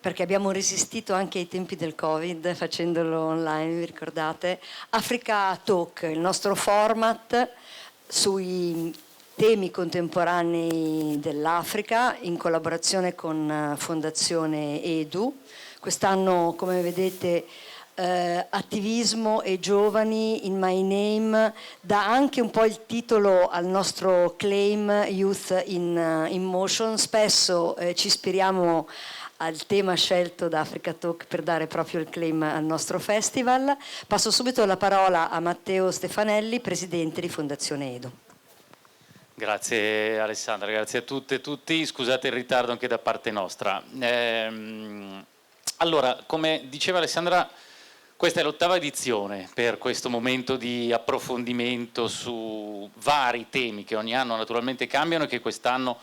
perché abbiamo resistito anche ai tempi del Covid facendolo online, vi ricordate? Africa Talk, il nostro format sui temi contemporanei dell'Africa in collaborazione con Fondazione Edu. Quest'anno, come vedete, attivismo e giovani in my name dà anche un po' il titolo al nostro claim Youth in Motion. Spesso ci ispiriamo al tema scelto da Africa Talk per dare proprio il claim al nostro festival. Passo subito la parola a Matteo Stefanelli, presidente di Fondazione Edu. Grazie Alessandra, grazie a tutte e tutti, scusate il ritardo anche da parte nostra. Allora, come diceva Alessandra, questa è l'8ª edizione per questo momento di approfondimento su vari temi che ogni anno naturalmente cambiano e che quest'anno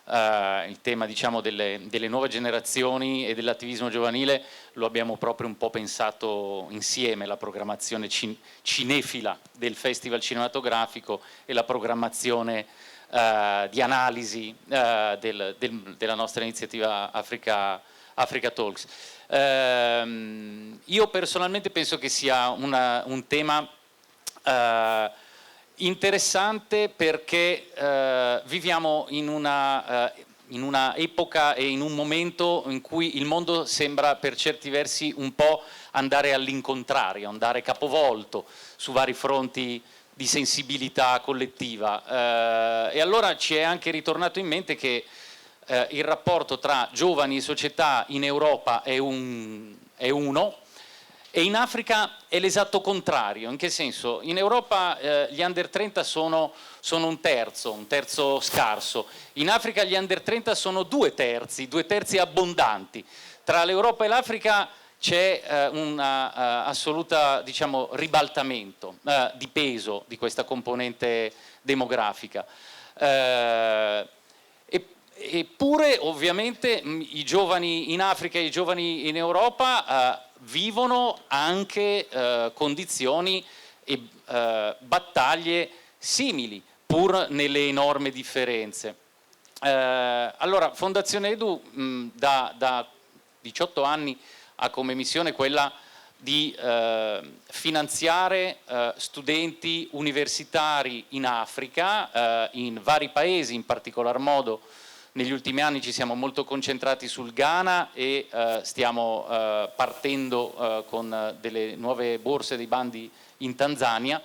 il tema, diciamo, delle nuove generazioni e dell'attivismo giovanile lo abbiamo proprio un po' pensato insieme, la programmazione cinefila del Festival cinematografico e la programmazione di analisi della nostra iniziativa Africa Talks. Io personalmente penso che sia un tema interessante perché viviamo in una epoca e in un momento in cui il mondo sembra per certi versi un po' andare all'incontrario, andare capovolto su vari fronti di sensibilità collettiva, e allora ci è anche ritornato in mente che il rapporto tra giovani e società in Europa è uno, e in Africa è l'esatto contrario. In che senso? In Europa gli under 30 sono un terzo scarso. In Africa gli under 30 sono due terzi abbondanti. Tra l'Europa e l'Africa c'è un assoluto, diciamo, ribaltamento di peso di questa componente demografica. Eppure ovviamente i giovani in Africa e i giovani in Europa vivono anche condizioni e battaglie simili, pur nelle enormi differenze. Allora, Fondazione Edu da 18 anni ha come missione quella di finanziare studenti universitari in Africa, in vari paesi, in particolar modo negli ultimi anni ci siamo molto concentrati sul Ghana e stiamo partendo con delle nuove borse, dei bandi in Tanzania.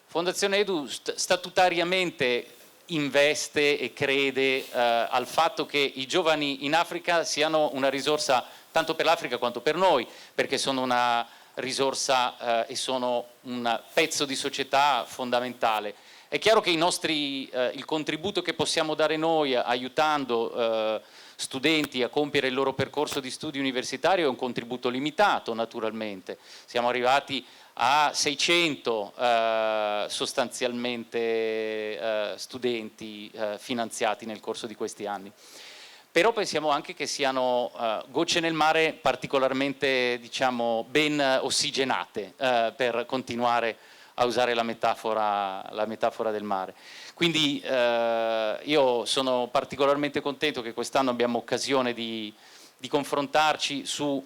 Fondazione Edu statutariamente investe e crede al fatto che i giovani in Africa siano una risorsa tanto per l'Africa quanto per noi, perché sono una risorsa e sono un pezzo di società fondamentale. È chiaro che il contributo che possiamo dare noi aiutando studenti a compiere il loro percorso di studi universitario è un contributo limitato, naturalmente. Siamo arrivati a 600 sostanzialmente studenti finanziati nel corso di questi anni. Però pensiamo anche che siano gocce nel mare particolarmente, diciamo, ben ossigenate, per continuare a usare la metafora del mare. Quindi io sono particolarmente contento che quest'anno abbiamo occasione di confrontarci su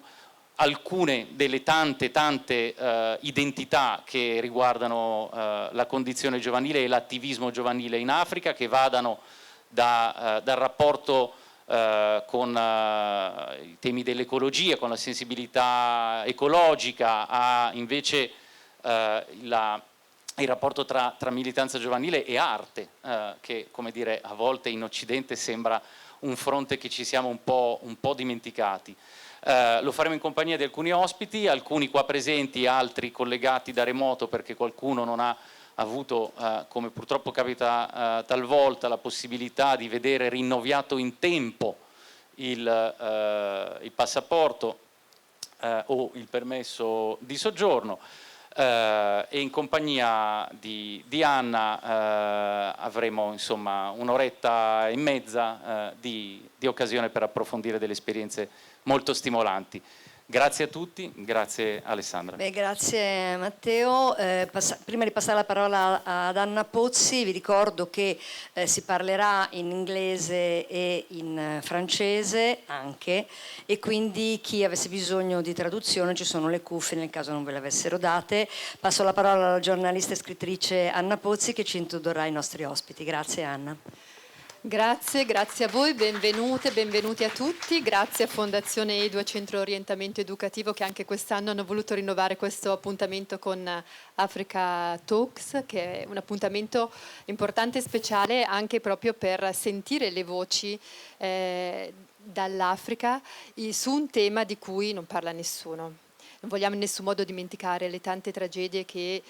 alcune delle tante identità che riguardano la condizione giovanile e l'attivismo giovanile in Africa, che vadano dal rapporto con i temi dell'ecologia, con la sensibilità ecologica, a invece il rapporto tra militanza giovanile e arte, che, come dire, a volte in Occidente sembra un fronte che ci siamo un po' dimenticati. Lo faremo in compagnia di alcuni ospiti, alcuni qua presenti, altri collegati da remoto perché qualcuno non ha avuto, come purtroppo capita talvolta, la possibilità di vedere rinnovato in tempo il passaporto o il permesso di soggiorno. E in compagnia di Anna avremo, insomma, un'oretta e mezza di occasione per approfondire delle esperienze molto stimolanti. Grazie a tutti, grazie Alessandra. Beh, grazie Matteo. Prima di passare la parola ad Anna Pozzi, vi ricordo che si parlerà in inglese e in francese anche, e quindi chi avesse bisogno di traduzione ci sono le cuffie nel caso non ve le avessero date. Passo la parola alla giornalista e scrittrice Anna Pozzi che ci introdurrà i nostri ospiti. Grazie Anna. Grazie a voi, benvenute, benvenuti a tutti, grazie a Fondazione Edu e Centro Orientamento Educativo che anche quest'anno hanno voluto rinnovare questo appuntamento con Africa Talks, che è un appuntamento importante e speciale anche proprio per sentire le voci dall'Africa su un tema di cui non parla nessuno. Non vogliamo in nessun modo dimenticare le tante tragedie che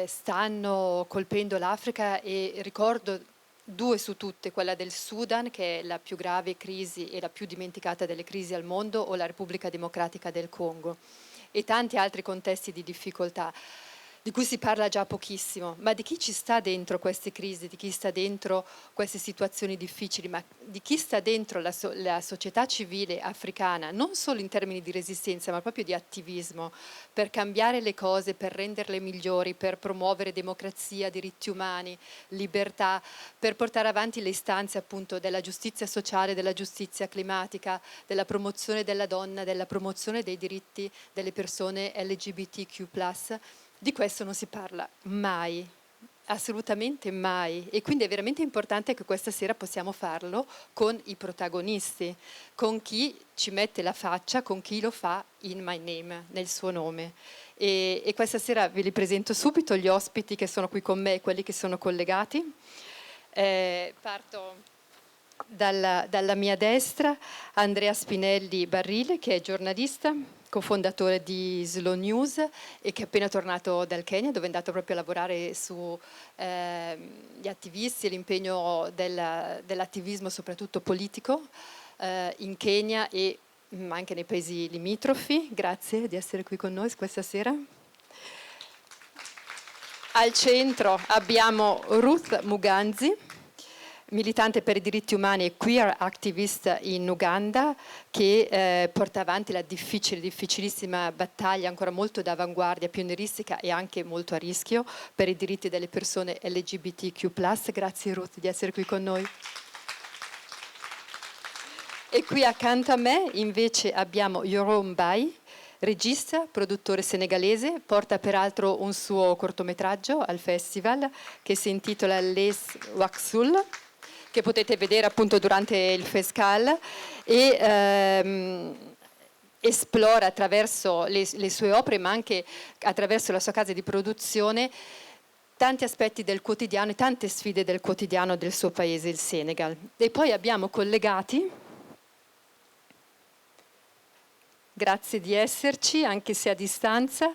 stanno colpendo l'Africa, e ricordo due su tutte, quella del Sudan, che è la più grave crisi e la più dimenticata delle crisi al mondo, o la Repubblica Democratica del Congo, e tanti altri contesti di difficoltà di cui si parla già pochissimo, ma di chi ci sta dentro queste crisi, di chi sta dentro queste situazioni difficili, ma di chi sta dentro la società civile africana, non solo in termini di resistenza, ma proprio di attivismo, per cambiare le cose, per renderle migliori, per promuovere democrazia, diritti umani, libertà, per portare avanti le istanze appunto della giustizia sociale, della giustizia climatica, della promozione della donna, della promozione dei diritti delle persone LGBTQ+. Di questo non si parla mai, assolutamente mai, e quindi è veramente importante che questa sera possiamo farlo con i protagonisti, con chi ci mette la faccia, con chi lo fa in my name, nel suo nome. E questa sera ve li presento subito, gli ospiti che sono qui con me e quelli che sono collegati. Parto dalla mia destra, Andrea Spinelli Barrile, che è giornalista, cofondatore di Slow News e che è appena tornato dal Kenya, dove è andato proprio a lavorare su gli attivisti e l'impegno dell'attivismo soprattutto politico in Kenya e anche nei paesi limitrofi. Grazie di essere qui con noi questa sera. Al centro abbiamo Ruth Muganzi, militante per i diritti umani e queer activist in Uganda, che porta avanti la difficilissima battaglia, ancora molto d'avanguardia, pionieristica e anche molto a rischio, per i diritti delle persone LGBTQ+. Grazie Ruth di essere qui con noi. E qui accanto a me invece abbiamo Yorom Bai, regista, produttore senegalese, porta peraltro un suo cortometraggio al festival che si intitola Les Waxul, che potete vedere appunto durante il Fescal, e esplora attraverso le sue opere, ma anche attraverso la sua casa di produzione, tanti aspetti del quotidiano e tante sfide del quotidiano del suo paese, il Senegal. E poi abbiamo collegati, grazie di esserci, anche se a distanza,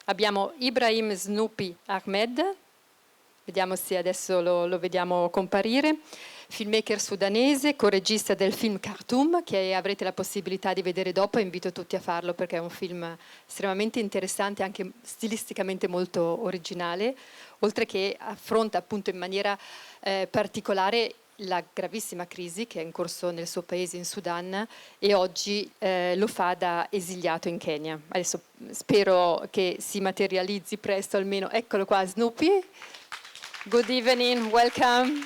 abbiamo Ibrahim Snoopy Ahmed, vediamo se adesso lo vediamo comparire, filmmaker sudanese, co-regista del film Khartoum, che avrete la possibilità di vedere dopo, e invito tutti a farlo perché è un film estremamente interessante, anche stilisticamente molto originale, oltre che affronta appunto in maniera particolare la gravissima crisi che è in corso nel suo paese in Sudan, e oggi lo fa da esiliato in Kenya. Adesso spero che si materializzi presto almeno. Eccolo qua, Snoopy. Good evening, welcome.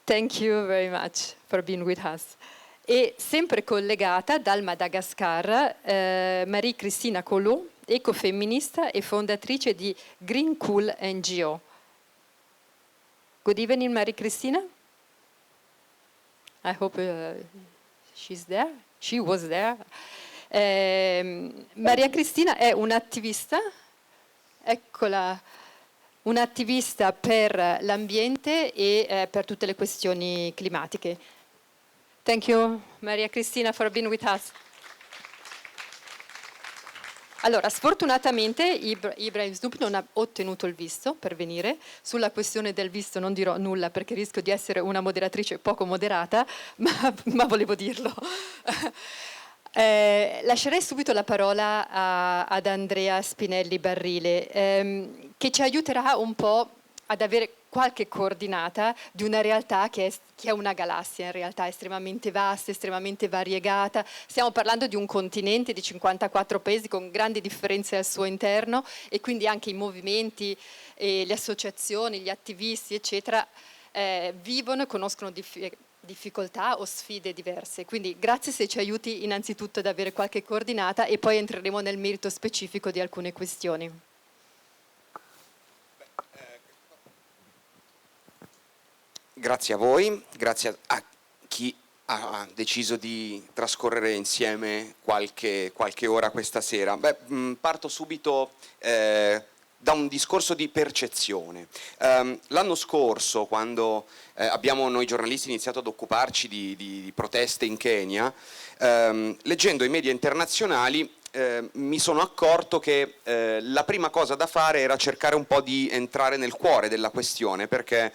Thank you very much for being with us. E sempre collegata dal Madagascar, Marie Cristina Colot, ecofemminista e fondatrice di Green Cool NGO. Good evening, Marie Cristina. I hope she's there. She was there. Maria Cristina è un'attivista, eccola, un'attivista per l'ambiente e per tutte le questioni climatiche. Thank you, Maria Cristina, for being with us. Allora, sfortunatamente Ibrahim Snoopy non ha ottenuto il visto per venire. Sulla questione del visto non dirò nulla perché rischio di essere una moderatrice poco moderata, ma volevo dirlo. Lascerei subito la parola ad Andrea Spinelli Barrile, che ci aiuterà un po' ad avere qualche coordinata di una realtà che è una galassia in realtà estremamente vasta, estremamente variegata. Stiamo parlando di un continente di 54 paesi con grandi differenze al suo interno, e quindi anche i movimenti, le associazioni, gli attivisti, eccetera, vivono e conoscono difficoltà o sfide diverse. Quindi grazie se ci aiuti innanzitutto ad avere qualche coordinata, e poi entreremo nel merito specifico di alcune questioni. Grazie a voi, grazie a chi ha deciso di trascorrere insieme qualche ora questa sera. Parto subito da un discorso di percezione. L'anno scorso, quando abbiamo noi giornalisti iniziato ad occuparci di proteste in Kenya, leggendo i media internazionali mi sono accorto che la prima cosa da fare era cercare un po' di entrare nel cuore della questione, perché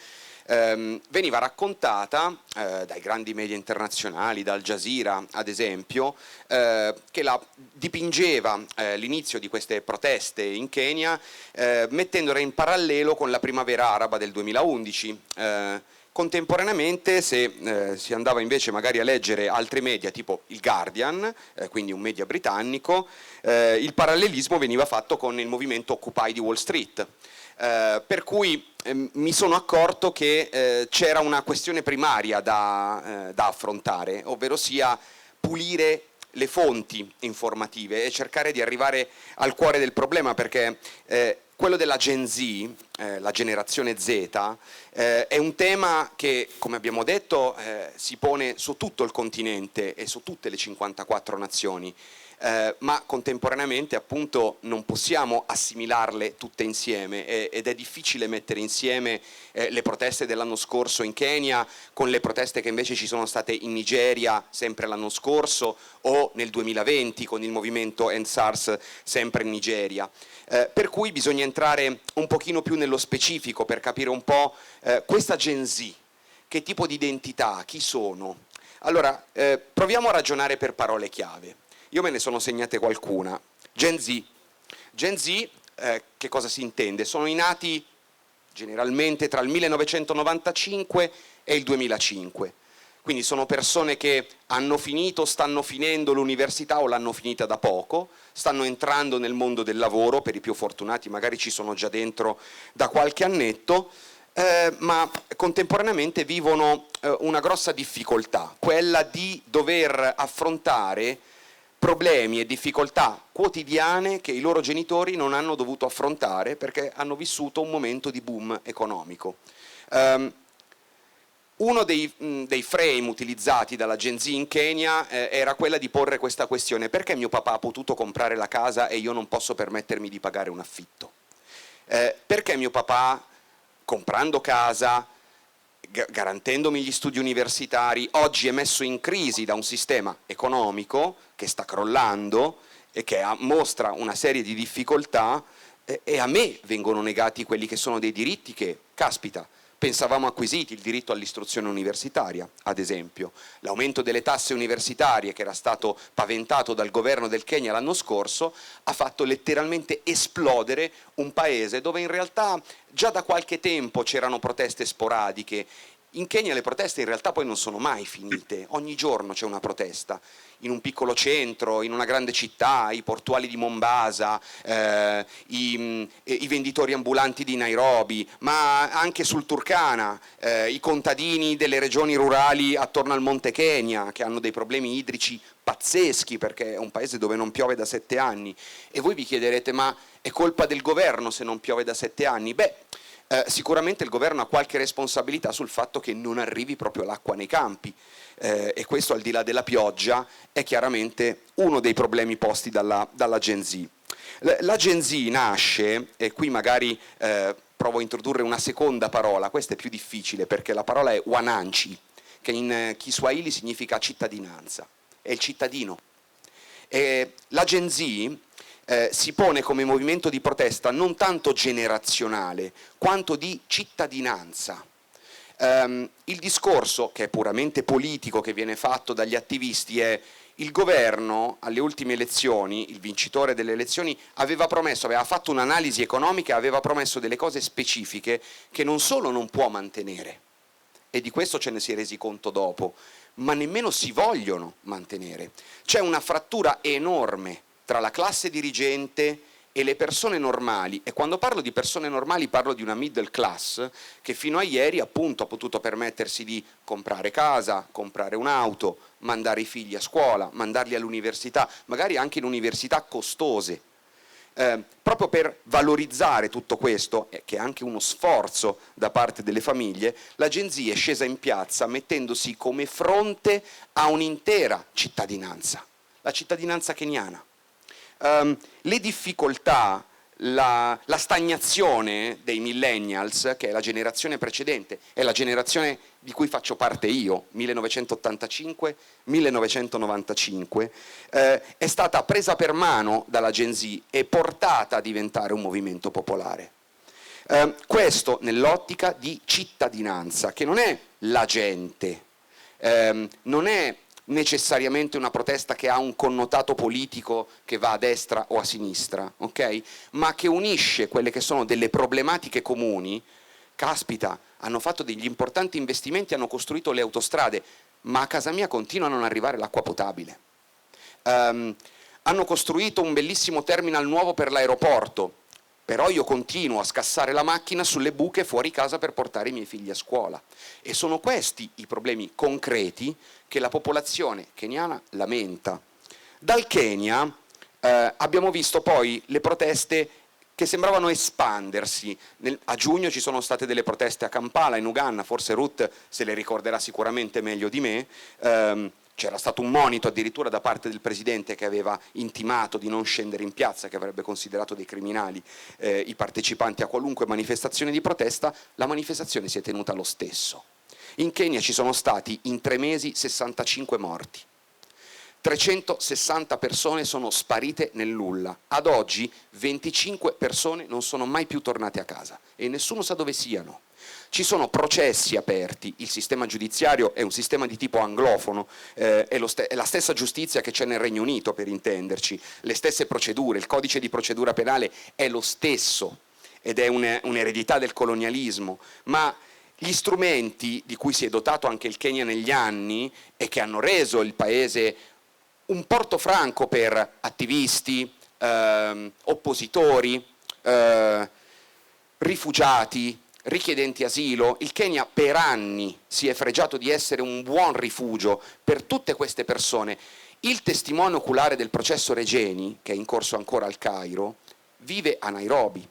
veniva raccontata dai grandi media internazionali, da Al Jazeera ad esempio, che dipingeva l'inizio di queste proteste in Kenya mettendola in parallelo con la primavera araba del 2011. Contemporaneamente, se si andava invece magari a leggere altri media tipo il Guardian, quindi un media britannico, il parallelismo veniva fatto con il movimento Occupy di Wall Street. Per cui mi sono accorto che c'era una questione primaria da affrontare, ovvero sia pulire le fonti informative e cercare di arrivare al cuore del problema, perché quello della Gen Z, la generazione Z, è un tema che, come abbiamo detto, si pone su tutto il continente e su tutte le 54 nazioni. Ma contemporaneamente appunto non possiamo assimilarle tutte insieme ed è difficile mettere insieme le proteste dell'anno scorso in Kenya con le proteste che invece ci sono state in Nigeria sempre l'anno scorso, o nel 2020 con il movimento End SARS sempre in Nigeria. Per cui bisogna entrare un pochino più nello specifico per capire un po' questa Gen Z, che tipo di identità, chi sono. Allora, proviamo a ragionare per parole chiave. Io me ne sono segnate qualcuna. Gen Z. Gen Z, che cosa si intende? Sono i nati generalmente tra il 1995 e il 2005. Quindi sono persone che hanno finito, stanno finendo l'università o l'hanno finita da poco, stanno entrando nel mondo del lavoro, per i più fortunati magari ci sono già dentro da qualche annetto, ma contemporaneamente vivono una grossa difficoltà, quella di dover affrontare problemi e difficoltà quotidiane che i loro genitori non hanno dovuto affrontare perché hanno vissuto un momento di boom economico. Uno dei frame utilizzati dalla Gen Z in Kenya era quella di porre questa questione: perché mio papà ha potuto comprare la casa e io non posso permettermi di pagare un affitto? Perché mio papà, comprando casa, garantendomi gli studi universitari, oggi è messo in crisi da un sistema economico che sta crollando e che mostra una serie di difficoltà, e a me vengono negati quelli che sono dei diritti che, caspita, pensavamo acquisiti, il diritto all'istruzione universitaria, ad esempio. L'aumento delle tasse universitarie, che era stato paventato dal governo del Kenya l'anno scorso, ha fatto letteralmente esplodere un paese dove in realtà già da qualche tempo c'erano proteste sporadiche. In Kenya le proteste in realtà poi non sono mai finite, ogni giorno c'è una protesta, in un piccolo centro, in una grande città, i portuali di Mombasa, i venditori ambulanti di Nairobi, ma anche sul Turkana, i contadini delle regioni rurali attorno al Monte Kenya, che hanno dei problemi idrici pazzeschi perché è un paese dove non piove da 7 anni. E voi vi chiederete: ma è colpa del governo se non piove da 7 anni? Beh, sicuramente il governo ha qualche responsabilità sul fatto che non arrivi proprio l'acqua nei campi, e questo, al di là della pioggia, è chiaramente uno dei problemi posti dalla Gen Z. La Gen Z nasce, e qui magari provo a introdurre una seconda parola, questa è più difficile perché la parola è wananchi, che in Kiswahili significa cittadinanza, è il cittadino. La Gen Z si pone come movimento di protesta non tanto generazionale quanto di cittadinanza. Il discorso, che è puramente politico, che viene fatto dagli attivisti è: il governo alle ultime elezioni, il vincitore delle elezioni, aveva fatto un'analisi economica e aveva promesso delle cose specifiche che non solo non può mantenere, e di questo ce ne si è resi conto dopo, ma nemmeno si vogliono mantenere. C'è una frattura enorme tra la classe dirigente e le persone normali, e quando parlo di persone normali parlo di una middle class che fino a ieri appunto ha potuto permettersi di comprare casa, comprare un'auto, mandare i figli a scuola, mandarli all'università, magari anche in università costose. Proprio per valorizzare tutto questo, che è anche uno sforzo da parte delle famiglie, la Gen Z è scesa in piazza mettendosi come fronte a un'intera cittadinanza, la cittadinanza keniana. Le difficoltà, la stagnazione dei millennials, che è la generazione precedente, è la generazione di cui faccio parte io, 1985-1995, è stata presa per mano dalla Gen Z e portata a diventare un movimento popolare. Questo nell'ottica di cittadinanza, che non è la gente, non è necessariamente una protesta che ha un connotato politico che va a destra o a sinistra, ok? Ma che unisce quelle che sono delle problematiche comuni. Caspita, hanno fatto degli importanti investimenti, hanno costruito le autostrade, ma a casa mia continua a non arrivare l'acqua potabile. Hanno costruito un bellissimo terminal nuovo per l'aeroporto, però io continuo a scassare la macchina sulle buche fuori casa per portare i miei figli a scuola. E sono questi i problemi concreti che la popolazione keniana lamenta. Dal Kenya abbiamo visto poi le proteste che sembravano espandersi. A giugno ci sono state delle proteste a Kampala, in Uganda, forse Ruth se le ricorderà sicuramente meglio di me. C'era stato un monito addirittura da parte del presidente che aveva intimato di non scendere in piazza, che avrebbe considerato dei criminali i partecipanti a qualunque manifestazione di protesta. La manifestazione si è tenuta lo stesso. In Kenya ci sono stati in 3 mesi 65 morti. 360 persone sono sparite nel nulla. Ad oggi 25 persone non sono mai più tornate a casa e nessuno sa dove siano. Ci sono processi aperti, il sistema giudiziario è un sistema di tipo anglofono, è la stessa giustizia che c'è nel Regno Unito, per intenderci, le stesse procedure, il codice di procedura penale è lo stesso ed è un'eredità del colonialismo, ma gli strumenti di cui si è dotato anche il Kenya negli anni e che hanno reso il paese un porto franco per attivisti, oppositori, rifugiati, richiedenti asilo, il Kenya per anni si è fregiato di essere un buon rifugio per tutte queste persone. Il testimone oculare del processo Regeni, che è in corso ancora al Cairo, vive a Nairobi,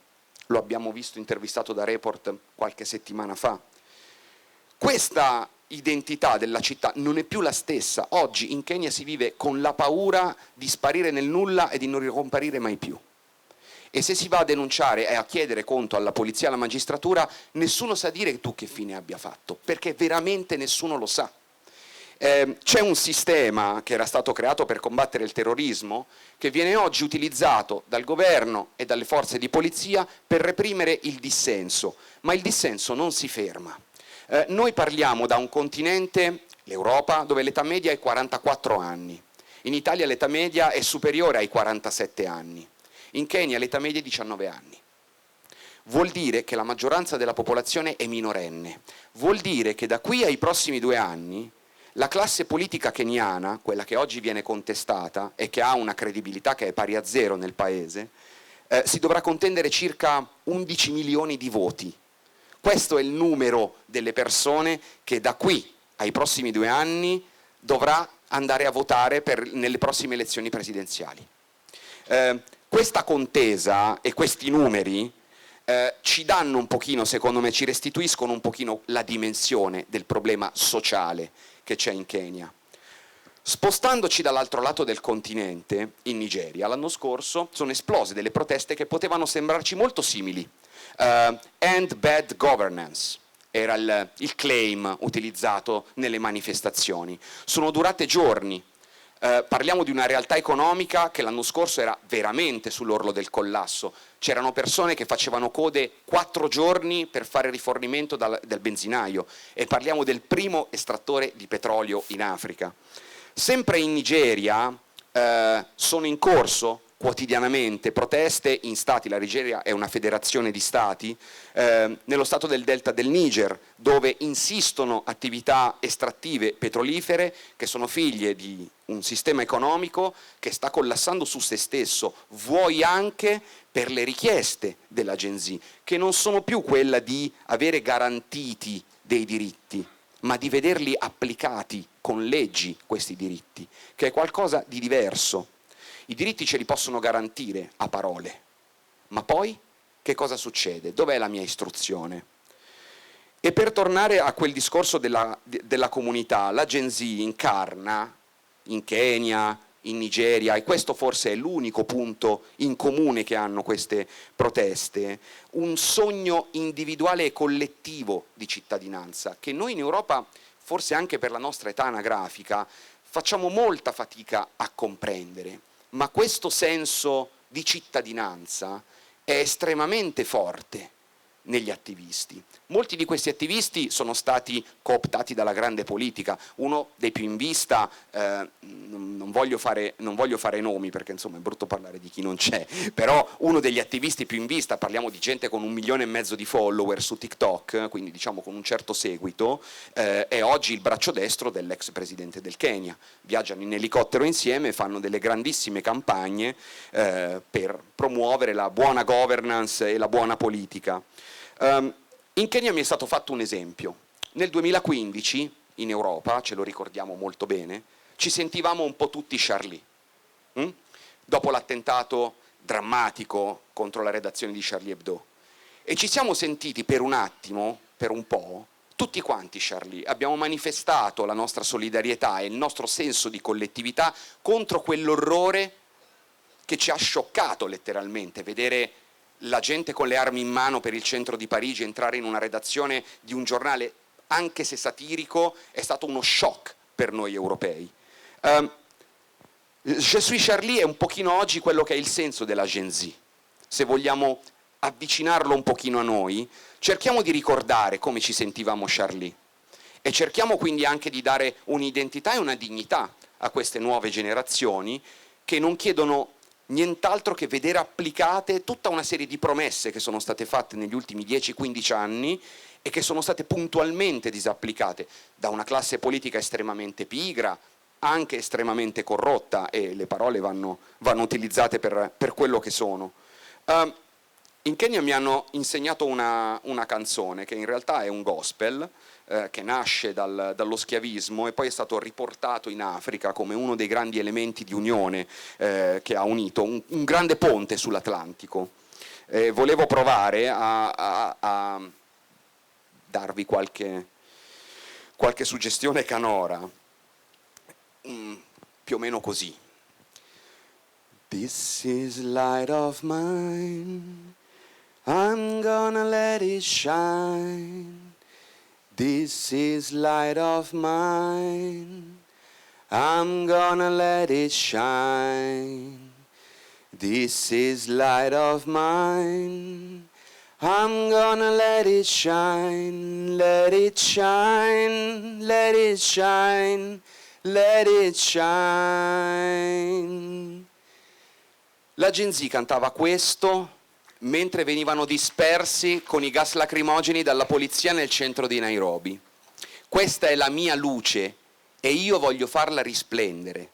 lo abbiamo visto intervistato da Report qualche settimana fa. Questa identità della città non è più la stessa. Oggi in Kenya si vive con la paura di sparire nel nulla e di non ricomparire mai più. E se si va a denunciare e a chiedere conto alla polizia e alla magistratura, nessuno sa dire tu che fine abbia fatto, perché veramente nessuno lo sa. C'è un sistema che era stato creato per combattere il terrorismo che viene oggi utilizzato dal governo e dalle forze di polizia per reprimere il dissenso, ma il dissenso non si ferma. Noi parliamo da un continente, l'Europa, dove l'età media è 44 anni. In Italia l'età media è superiore ai 47 anni. In Kenya l'età media è 19 anni. Vuol dire che la maggioranza della popolazione è minorenne. Vuol dire che da qui ai prossimi 2 anni la classe politica keniana, quella che oggi viene contestata e che ha una credibilità che è pari a 0 nel paese, si dovrà contendere circa 11 milioni di voti. Questo è il numero delle persone che da qui ai prossimi 2 anni dovrà andare a votare nelle prossime elezioni presidenziali. Questa contesa e questi numeri ci danno un pochino, secondo me, ci restituiscono un pochino la dimensione del problema sociale che c'è in Kenya. Spostandoci dall'altro lato del continente, in Nigeria, l'anno scorso sono esplose delle proteste che potevano sembrarci molto simili. End bad governance era il claim utilizzato nelle manifestazioni. Sono durate giorni. Parliamo di una realtà economica che l'anno scorso era veramente sull'orlo del collasso. C'erano persone che facevano code 4 giorni per fare rifornimento del benzinaio e parliamo del primo estrattore di petrolio in Africa. Sempre in Nigeria sono in corso quotidianamente proteste in stati, la Nigeria è una federazione di stati, nello stato del delta del Niger, dove insistono attività estrattive petrolifere che sono figlie di un sistema economico che sta collassando su se stesso, vuoi anche per le richieste della Gen Z, che non sono più quella di avere garantiti dei diritti, ma di vederli applicati con leggi questi diritti, che è qualcosa di diverso. I diritti ce li possono garantire a parole, ma poi che cosa succede? Dov'è la mia istruzione? E per tornare a quel discorso della comunità, la Gen Z incarna in Kenya, in Nigeria, e questo forse è l'unico punto in comune che hanno queste proteste, un sogno individuale e collettivo di cittadinanza, che noi in Europa, forse anche per la nostra età anagrafica, facciamo molta fatica a comprendere. Ma questo senso di cittadinanza è estremamente forte negli attivisti. Molti di questi attivisti sono stati cooptati dalla grande politica. Uno dei più in vista, non voglio fare nomi perché insomma è brutto parlare di chi non c'è, però uno degli attivisti più in vista, parliamo di gente con 1,5 milioni di follower su TikTok, quindi diciamo con un certo seguito, è oggi il braccio destro dell'ex presidente del Kenya. Viaggiano in elicottero insieme, fanno delle grandissime campagne per promuovere la buona governance e la buona politica. In Kenya mi è stato fatto un esempio. Nel 2015 in Europa, ce lo ricordiamo molto bene, ci sentivamo un po' tutti Charlie. Dopo l'attentato drammatico contro la redazione di Charlie Hebdo. E ci siamo sentiti per un attimo, per un po', tutti quanti Charlie. Abbiamo manifestato la nostra solidarietà e il nostro senso di collettività contro quell'orrore che ci ha scioccato letteralmente, vedere la gente con le armi in mano per il centro di Parigi entrare in una redazione di un giornale, anche se satirico, è stato uno shock per noi europei. Je suis Charlie è un pochino oggi quello che è il senso della Gen Z. Se vogliamo avvicinarlo un pochino a noi, cerchiamo di ricordare come ci sentivamo Charlie e cerchiamo quindi anche di dare un'identità e una dignità a queste nuove generazioni che non chiedono nient'altro che vedere applicate tutta una serie di promesse che sono state fatte negli ultimi 10-15 anni e che sono state puntualmente disapplicate da una classe politica estremamente pigra, anche estremamente corrotta, e le parole vanno utilizzate per quello che sono. In Kenya mi hanno insegnato una canzone che in realtà è un gospel, che nasce dallo schiavismo e poi è stato riportato in Africa come uno dei grandi elementi di unione che ha unito, un grande ponte sull'Atlantico. Volevo provare a darvi qualche suggestione canora, più o meno così. This is light of mine, I'm gonna let it shine. This is light of mine, I'm gonna let it shine. This is light of mine, I'm gonna let it shine, let it shine, let it shine, let it shine. La Gen Z cantava questo mentre venivano dispersi con i gas lacrimogeni dalla polizia nel centro di Nairobi. Questa è la mia luce e io voglio farla risplendere.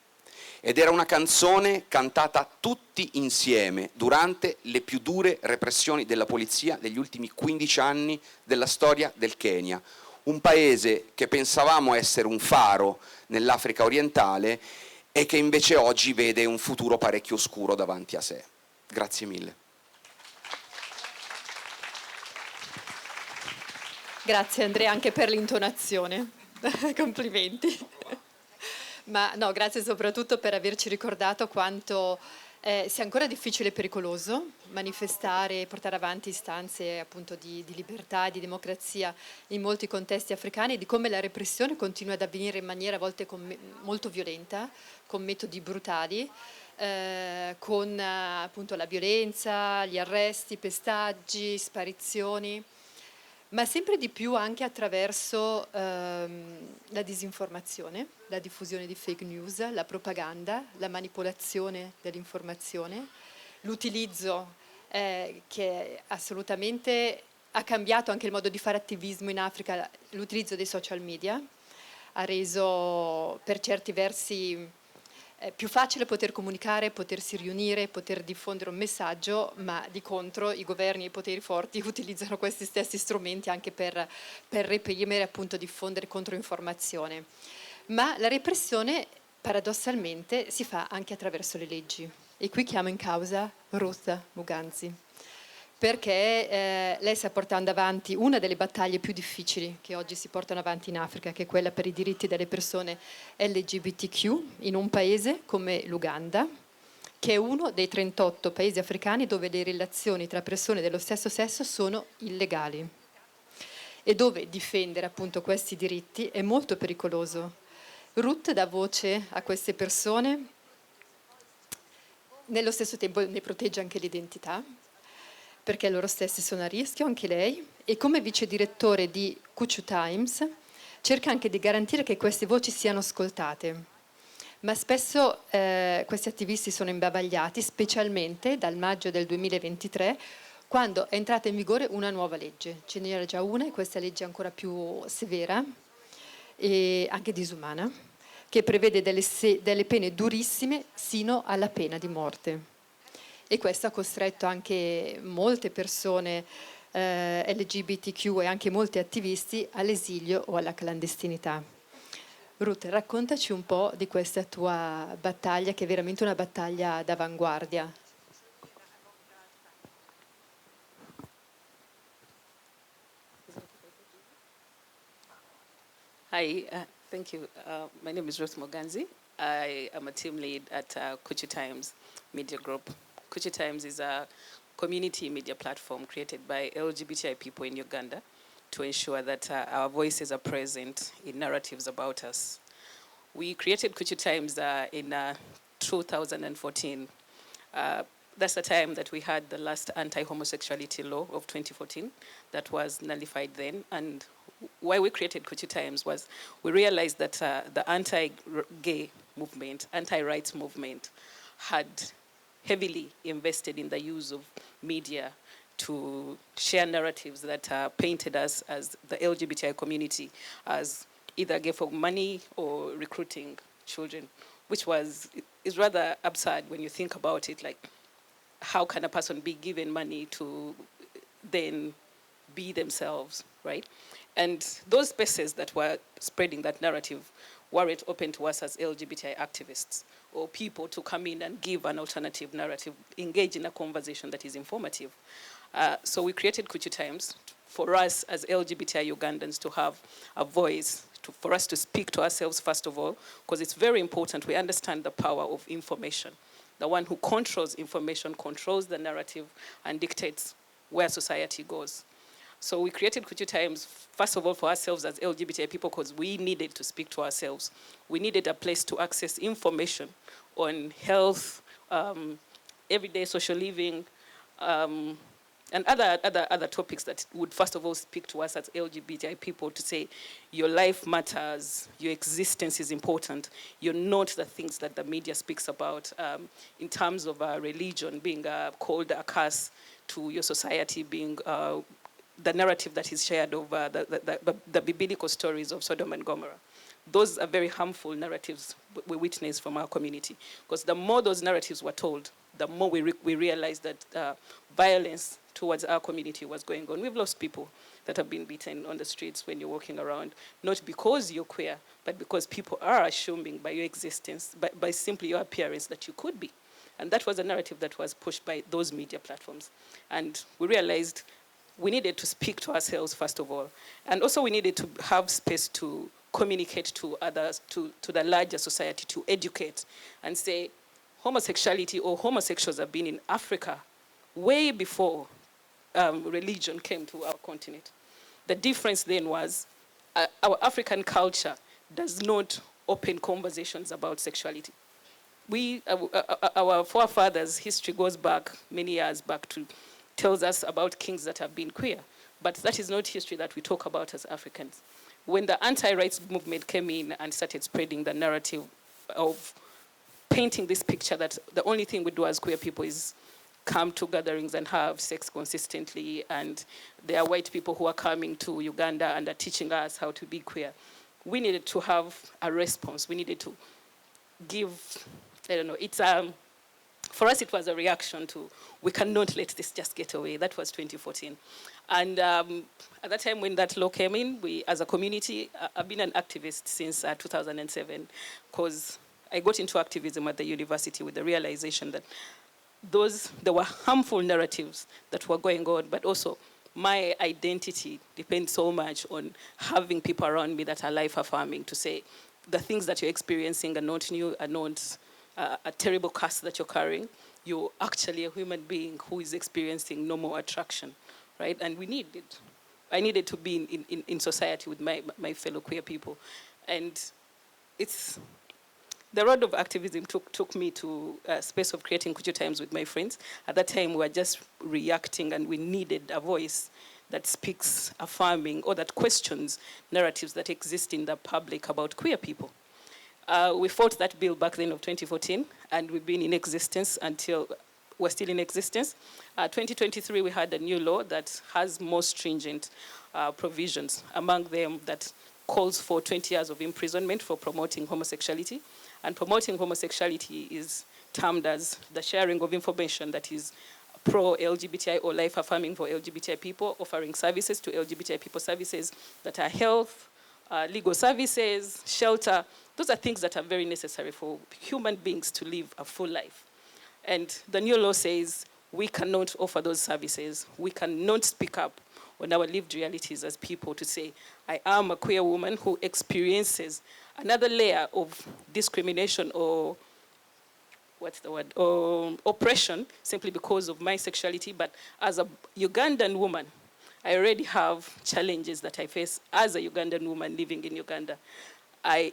Ed era una canzone cantata tutti insieme durante le più dure repressioni della polizia degli ultimi 15 anni della storia del Kenya. Un paese che pensavamo essere un faro nell'Africa orientale e che invece oggi vede un futuro parecchio oscuro davanti a sé. Grazie mille. Grazie Andrea anche per l'intonazione, complimenti. Ma no, grazie soprattutto per averci ricordato quanto sia ancora difficile e pericoloso manifestare e portare avanti istanze appunto di libertà e di democrazia in molti contesti africani e di come la repressione continua ad avvenire in maniera a volte molto violenta, con metodi brutali, con appunto la violenza, gli arresti, pestaggi, sparizioni. ma sempre di più anche attraverso la disinformazione, la diffusione di fake news, la propaganda, la manipolazione dell'informazione, l'utilizzo che assolutamente ha cambiato anche il modo di fare attivismo in Africa, l'utilizzo dei social media ha reso per certi versi più facile poter comunicare, potersi riunire, poter diffondere un messaggio, ma di contro i governi e i poteri forti utilizzano questi stessi strumenti anche per reprimere, appunto diffondere controinformazione. Ma la repressione paradossalmente si fa anche attraverso le leggi. E qui chiamo in causa Ruth Muganzi, perché lei sta portando avanti una delle battaglie più difficili che oggi si portano avanti in Africa, che è quella per i diritti delle persone LGBTQ in un paese come l'Uganda, che è uno dei 38 paesi africani dove le relazioni tra persone dello stesso sesso sono illegali e dove difendere appunto questi diritti è molto pericoloso. Ruth dà voce a queste persone, nello stesso tempo ne protegge anche l'identità, perché loro stessi sono a rischio, anche lei, e come vice direttore di Kuchu Times cerca anche di garantire che queste voci siano ascoltate. Ma spesso questi attivisti sono imbavagliati, specialmente dal maggio del 2023, quando è entrata in vigore una nuova legge. Ce n'era già una e questa legge è ancora più severa e anche disumana, che prevede delle pene durissime sino alla pena di morte. E questo ha costretto anche molte persone LGBTQ e anche molti attivisti all'esilio o alla clandestinità. Ruth, raccontaci un po' di questa tua battaglia, che è veramente una battaglia d'avanguardia. Hi, thank you. My name is Ruth Muganzi. I am a team lead at Kuchu Times Media Group. Kuchu Times is a community media platform created by LGBTI people in Uganda to ensure that our voices are present in narratives about us. We created Kuchu Times in 2014. That's the time that we had the last anti-homosexuality law of 2014 that was nullified then. And why we created Kuchu Times was we realized that the anti-gay movement, anti-rights movement had heavily invested in the use of media to share narratives that painted us as the LGBTI community as either gay for money or recruiting children, which is rather absurd when you think about it. Like, how can a person be given money to then be themselves, right? And those spaces that were spreading that narrative weren't open to us as LGBTI activists or people to come in and give an alternative narrative, engage in a conversation that is informative. So we created Kuchu Times for us as LGBTI Ugandans to have a voice, for us to speak to ourselves first of all, because it's very important we understand the power of information. The one who controls information controls the narrative and dictates where society goes. So we created Kuchu Times, first of all, for ourselves as LGBTI people, because we needed to speak to ourselves. We needed a place to access information on health, everyday social living, and other topics that would, first of all, speak to us as LGBTI people to say, your life matters, your existence is important. You're not the things that the media speaks about in terms of religion being called a curse to your society, being the narrative that is shared over the biblical stories of Sodom and Gomorrah. Those are very harmful narratives we witness from our community. Because the more those narratives were told, the more we realized that violence towards our community was going on. We've lost people that have been beaten on the streets when you're walking around, not because you're queer, but because people are assuming by your existence, by simply your appearance, that you could be. And that was a narrative that was pushed by those media platforms. And we realized we needed to speak to ourselves, first of all. And also we needed to have space to communicate to others, to the larger society, to educate and say, homosexuality or homosexuals have been in Africa way before religion came to our continent. The difference then was our African culture does not open conversations about sexuality. Our forefathers' history goes back many years back to tells us about kings that have been queer. But that is not history that we talk about as Africans. When the anti-rights movement came in and started spreading the narrative of painting this picture that the only thing we do as queer people is come to gatherings and have sex consistently, and there are white people who are coming to Uganda and are teaching us how to be queer. We needed to have a response. We needed to give, I don't know, for us it was a reaction to, we cannot let this just get away. That was 2014. And at that time when that law came in, we as a community, I've been an activist since 2007, because I got into activism at the university with the realization that there were harmful narratives that were going on, but also my identity depends so much on having people around me that are life affirming, to say the things that you're experiencing are not new, are not a terrible curse that you're carrying. You're actually a human being who is experiencing normal attraction, right? And I needed to be in society with my fellow queer people. And the road of activism took me to a space of creating Kuchu Times with my friends. At that time, we were just reacting, and we needed a voice that speaks affirming or that questions narratives that exist in the public about queer people. We fought that bill back then of 2014, and we've been in existence until we're still in existence. 2023, we had a new law that has more stringent provisions, among them that calls for 20 years of imprisonment for promoting homosexuality. And promoting homosexuality is termed as the sharing of information that is pro-LGBTI or life-affirming for LGBTI people, offering services to LGBTI people, services that are health, legal services, shelter. Those are things that are very necessary for human beings to live a full life. And the new law says we cannot offer those services. We cannot speak up on our lived realities as people to say, I am a queer woman who experiences another layer of discrimination or oppression simply because of my sexuality. But as a Ugandan woman, I already have challenges that I face as a Ugandan woman living in Uganda.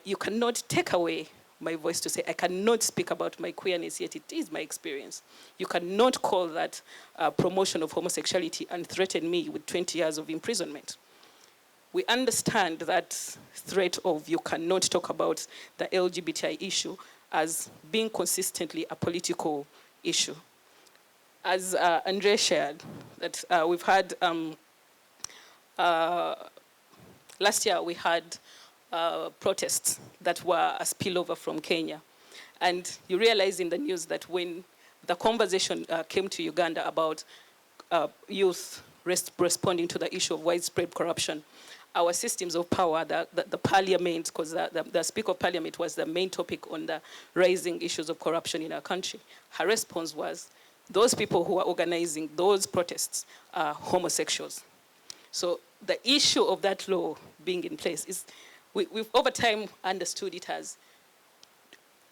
You cannot take away my voice to say I cannot speak about my queerness, yet it is my experience. You cannot call that promotion of homosexuality and threaten me with 20 years of imprisonment. We understand that threat of you cannot talk about the LGBTI issue as being consistently a political issue. As Andre shared, that we've had, last year we had protests that were a spillover from Kenya. And you realize in the news that when the conversation came to Uganda about youth responding to the issue of widespread corruption, our systems of power, the parliament, because the Speaker of Parliament was the main topic on the rising issues of corruption in our country, her response was, those people who are organizing those protests are homosexuals. So the issue of that law being in place is, we've over time understood it as,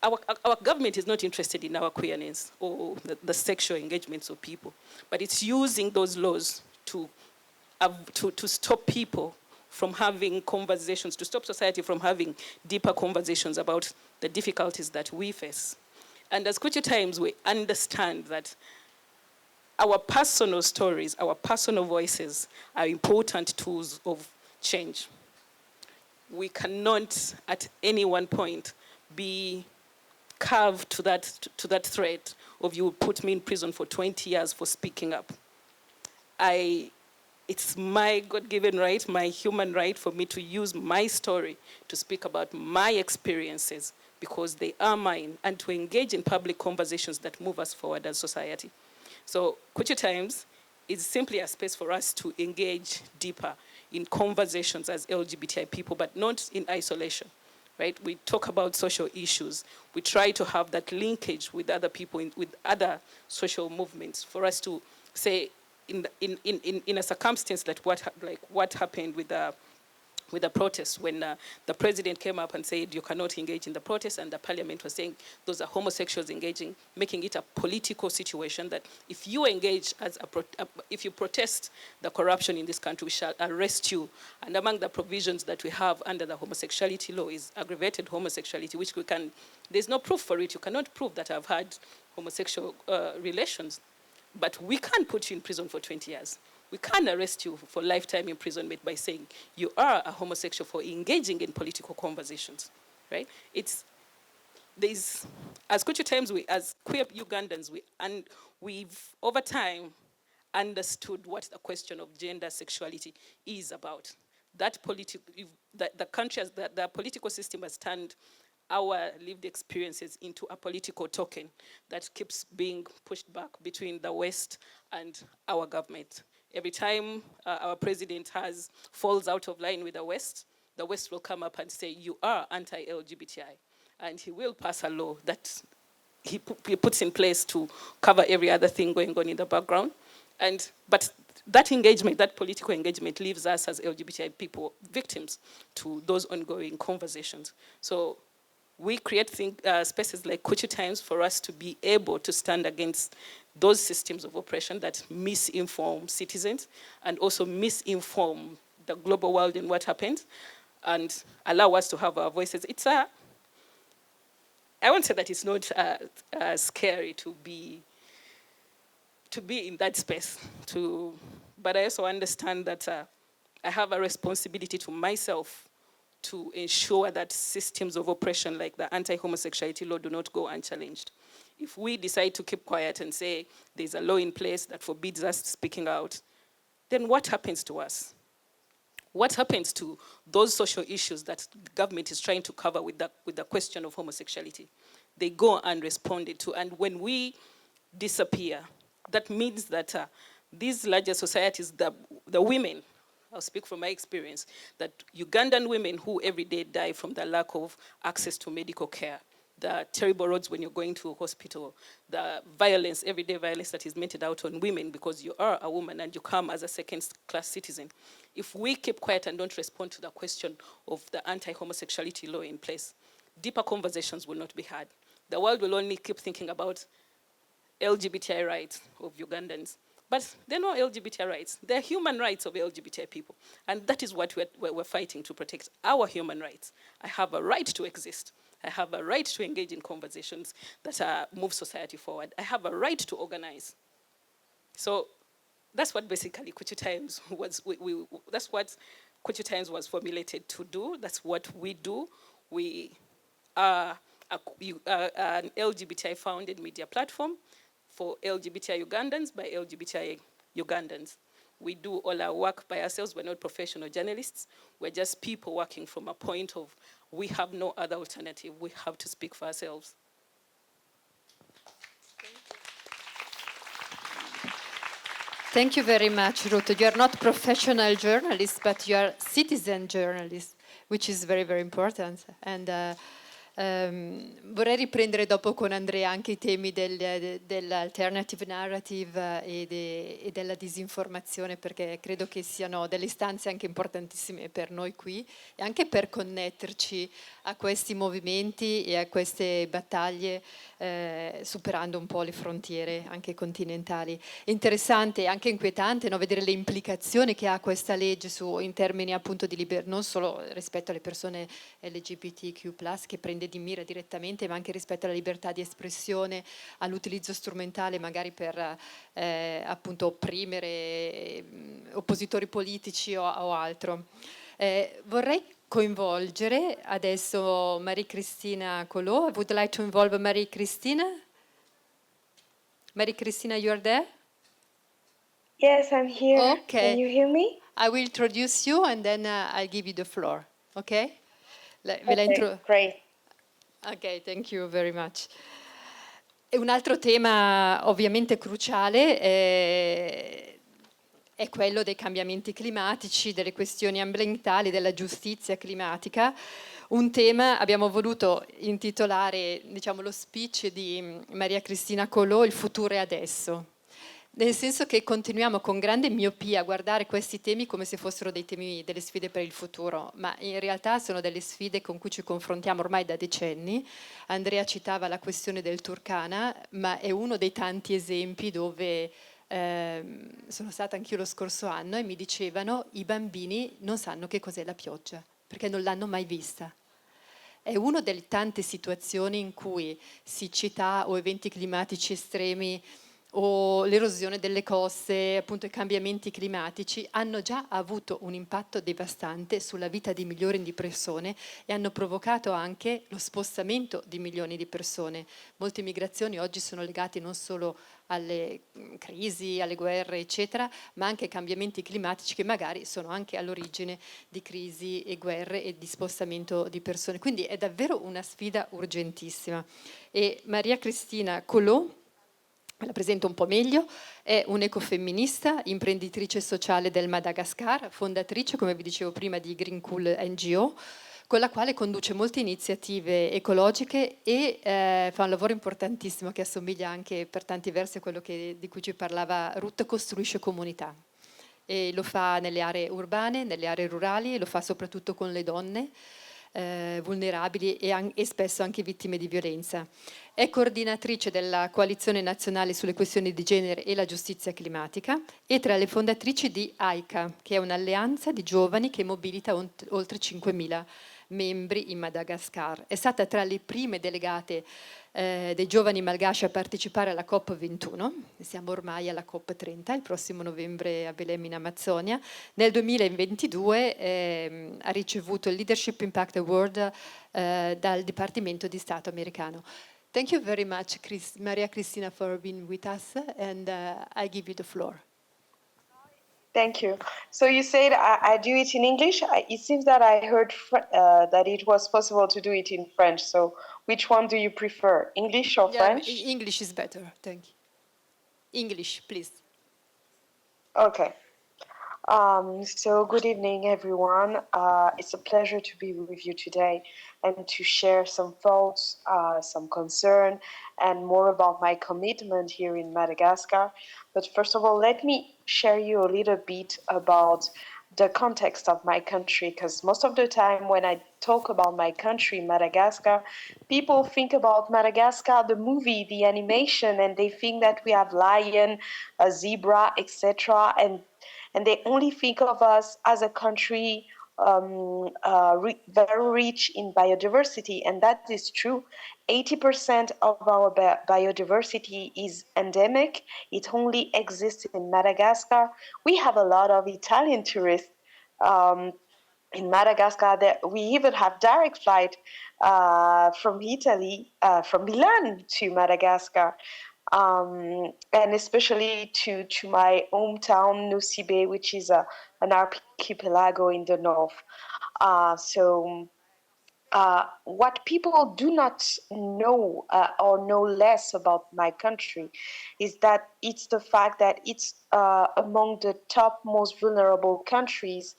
our government is not interested in our queerness or the sexual engagements of people, but it's using those laws to stop people from having conversations, to stop society from having deeper conversations about the difficulties that we face. And as Kuchu Times, we understand that our personal stories, our personal voices are important tools of change. We cannot at any one point be carved to that threat of you put me in prison for 20 years for speaking up. It's my God-given right, my human right for me to use my story to speak about my experiences because they are mine, and to engage in public conversations that move us forward as society. So Kuchu Times is simply a space for us to engage deeper in conversations as LGBTI people, but not in isolation, right? We talk about social issues. We try to have that linkage with other people, with other social movements, for us to say, in a circumstance like what happened with the protest, when the president came up and said you cannot engage in the protest, and the parliament was saying those are homosexuals engaging, making it a political situation that if you engage if you protest the corruption in this country, we shall arrest you. And among the provisions that we have under the homosexuality law is aggravated homosexuality, which there's no proof for it. You cannot prove that I've had homosexual relations. But we can't put you in prison for 20 years. We can't arrest you for lifetime imprisonment by saying you are a homosexual for engaging in political conversations, right? As Kuchu Times, as queer Ugandans, we've over time understood what the question of gender sexuality is about. The political system has turned our lived experiences into a political token that keeps being pushed back between the West and our government. Every time our president falls out of line with the West will come up and say, you are anti-LGBTI. And he will pass a law that he puts in place to cover every other thing going on in the background. But that engagement, that political engagement, leaves us as LGBTI people victims to those ongoing conversations. So we create spaces like Kuchu Times for us to be able to stand against those systems of oppression that misinform citizens and also misinform the global world in what happens, and allow us to have our voices. I won't say that it's not scary to be in that space, but I also understand that I have a responsibility to myself to ensure that systems of oppression like the anti-homosexuality law do not go unchallenged. If we decide to keep quiet and say there's a law in place that forbids us speaking out, then what happens to us? What happens to those social issues that the government is trying to cover with the question of homosexuality? They go unresponded to, and when we disappear, that means that these larger societies, the women, I'll speak from my experience, that Ugandan women who every day die from the lack of access to medical care, the terrible roads when you're going to a hospital, the violence, everyday violence that is meted out on women because you are a woman and you come as a second-class citizen. If we keep quiet and don't respond to the question of the anti-homosexuality law in place, deeper conversations will not be had. The world will only keep thinking about LGBTI rights of Ugandans. But they're not LGBTI rights. They're human rights of LGBTI people. And that is what we're fighting to protect, our human rights. I have a right to exist. I have a right to engage in conversations that move society forward. I have a right to organize. So that's what basically Kuchu Times was. That's what Kuchu Times was formulated to do. That's what we do. We are an LGBTI-founded media platform for LGBTI Ugandans by LGBTI Ugandans. We do all our work by ourselves. We're not professional journalists. We're just people working from a point of we have no other alternative. We have to speak for ourselves. Thank you very much, Ruth. You are not professional journalists, but you are citizen journalists, which is very, very important. And vorrei riprendere dopo con Andrea anche i temi dell'alternative narrative e della disinformazione, perché credo che siano delle istanze anche importantissime per noi qui e anche per connetterci a questi movimenti e a queste battaglie, superando un po' le frontiere anche continentali. È interessante e anche inquietante, no, vedere le implicazioni che ha questa legge in termini appunto di non solo rispetto alle persone LGBTQ+, che prende di mira direttamente, ma anche rispetto alla libertà di espressione, all'utilizzo strumentale magari per appunto opprimere oppositori politici o altro. Vorrei coinvolgere adesso Marie-Cristina Collot. I would like to involve Marie-Cristina. Marie-Cristina, you are there? Yes, I'm here. Okay. Can you hear me? I will introduce you and then I'll give you the floor. Okay? Great. Ok, thank you very much. E un altro tema ovviamente cruciale è quello dei cambiamenti climatici, delle questioni ambientali, della giustizia climatica. Un tema, abbiamo voluto intitolare, diciamo, lo speech di Maria Cristina Collot, Il futuro è adesso. Nel senso che continuiamo con grande miopia a guardare questi temi come se fossero dei temi, delle sfide per il futuro, ma in realtà sono delle sfide con cui ci confrontiamo ormai da decenni. Andrea citava la questione del Turkana, ma è uno dei tanti esempi dove sono stata anch'io lo scorso anno e mi dicevano i bambini non sanno che cos'è la pioggia, perché non l'hanno mai vista. È una delle tante situazioni in cui siccità o eventi climatici estremi o l'erosione delle coste, appunto i cambiamenti climatici, hanno già avuto un impatto devastante sulla vita di milioni di persone e hanno provocato anche lo spostamento di milioni di persone. Molte migrazioni oggi sono legate non solo alle crisi, alle guerre, eccetera, ma anche ai cambiamenti climatici che magari sono anche all'origine di crisi e guerre e di spostamento di persone. Quindi è davvero una sfida urgentissima. E Maria Cristina Colò, la presento un po' meglio, è un'ecofemminista, imprenditrice sociale del Madagascar, fondatrice, come vi dicevo prima, di Green Cool NGO, con la quale conduce molte iniziative ecologiche e fa un lavoro importantissimo che assomiglia anche per tanti versi a quello di cui ci parlava Ruth, costruisce comunità. E lo fa nelle aree urbane, nelle aree rurali, e lo fa soprattutto con le donne vulnerabili e spesso anche vittime di violenza. È coordinatrice della Coalizione Nazionale sulle questioni di genere e la giustizia climatica e tra le fondatrici di AICA, che è un'alleanza di giovani che mobilita oltre 5.000 membri in Madagascar. È stata tra le prime delegate dei giovani malgaci a partecipare alla COP21, siamo ormai alla COP30, il prossimo novembre a Belém in Amazzonia. Nel 2022 ha ricevuto il Leadership Impact Award dal Dipartimento di Stato americano. Thank you very much, Maria Cristina, for being with us, and I give you the floor. Thank you. So you said I do it in English. It seems that I heard that it was possible to do it in French. So which one do you prefer, English or French? English is better, thank you. English, please. Okay. So good evening, everyone. It's a pleasure to be with you today and to share some thoughts, some concern, and more about my commitment here in Madagascar. But first of all, let me share you a little bit about the context of my country, because most of the time when I talk about my country, Madagascar, people think about Madagascar, the movie, the animation, and they think that we have lion, a zebra, etc. And they only think of us as a country very rich in biodiversity, and that is true. 80% of our biodiversity is endemic. It only exists in Madagascar. We have a lot of Italian tourists in Madagascar. We even have direct flight from Italy, from Milan to Madagascar. And especially to my hometown, Nusibe, which is an archipelago in the north. What people do not know or know less about my country is that it's the fact that it's among the top most vulnerable countries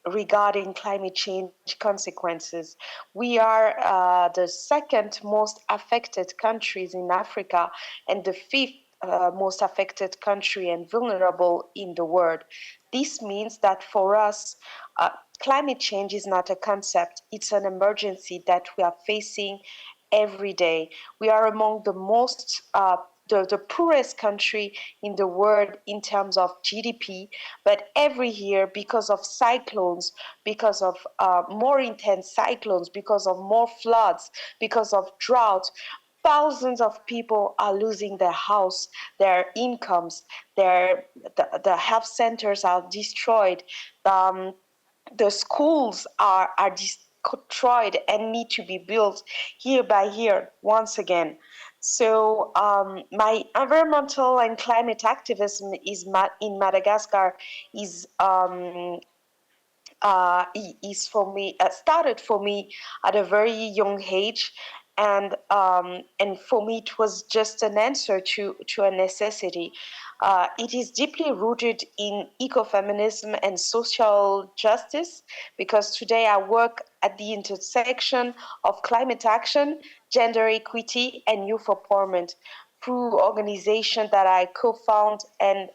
regarding climate change consequences. We are the second most affected countries in Africa and the fifth most affected country and vulnerable in the world. This means that for us, climate change is not a concept, it's an emergency that we are facing every day. We are among the most the poorest country in the world in terms of GDP, but every year, because of cyclones, because of more intense cyclones, because of more floods, because of drought, thousands of people are losing their house, their incomes, the health centers are destroyed, the schools are destroyed and need to be built year by year once again. So my environmental and climate activism in Madagascar is for me started for me at a very young age, and for me it was just an answer to a necessity. It is deeply rooted in ecofeminism and social justice, because today I work at the intersection of climate action, gender equity, and youth empowerment through organizations that I co-found and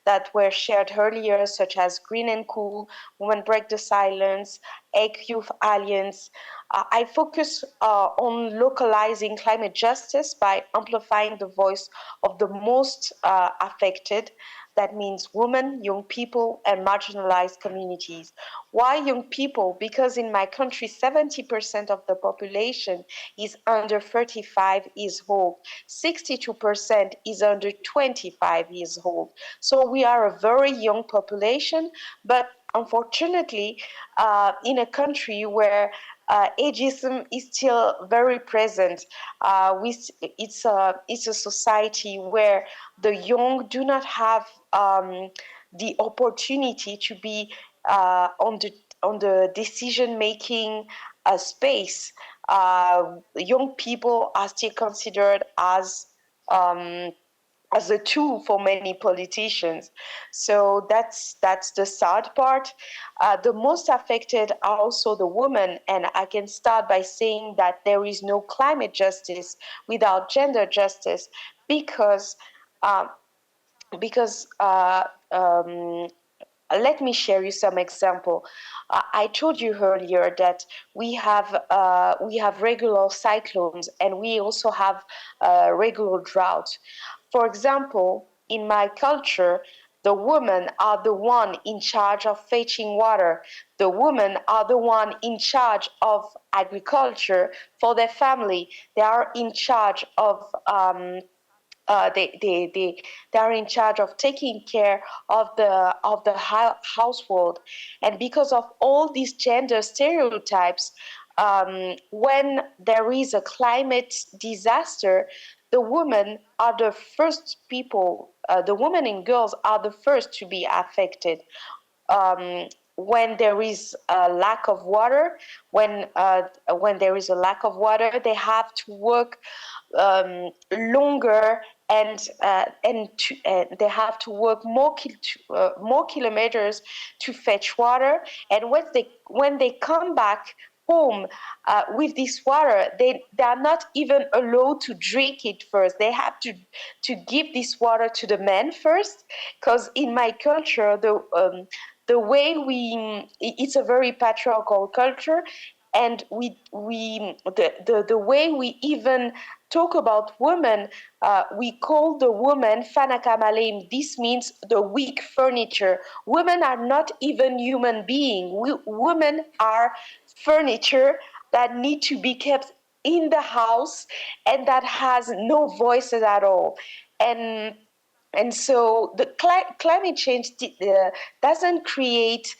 that were shared earlier, such as Green and Cool, Women Break the Silence, Egg Youth Alliance. I focus on localizing climate justice by amplifying the voice of the most affected, That means women, young people, and marginalized communities. Why young people? Because in my country, 70% of the population is under 35 years old. 62% is under 25 years old. So we are a very young population, but unfortunately, in a country where ageism is still very present, it's a society where the young do not have the opportunity to be on the decision making space. Young people are still considered as a tool for many politicians. So that's the sad part. The most affected are also the women, and I can start by saying that there is no climate justice without gender justice, because uh, because let me share you some example. I told you earlier that we have regular cyclones, and we also have regular drought. For example, in my culture, the women are the one in charge of fetching water. The women are the one in charge of agriculture for their family. They are in charge of they are in charge of taking care of the household. And because of all these gender stereotypes, when there is a climate disaster, the women are the first people, the women and girls are the first to be affected. When there is a lack of water, when there is a lack of water, they have to work longer, and they have to work more kilometers to fetch water. And when they come back home with this water, they are not even allowed to drink it first. They have to give this water to the men first, because in my culture, the way it's a very patriarchal culture, and the way we even talk about women, we call the woman fanaka malem. This means the weak furniture. Women are not even human beings. Women are furniture that need to be kept in the house and that has no voices at all. And so the climate change doesn't create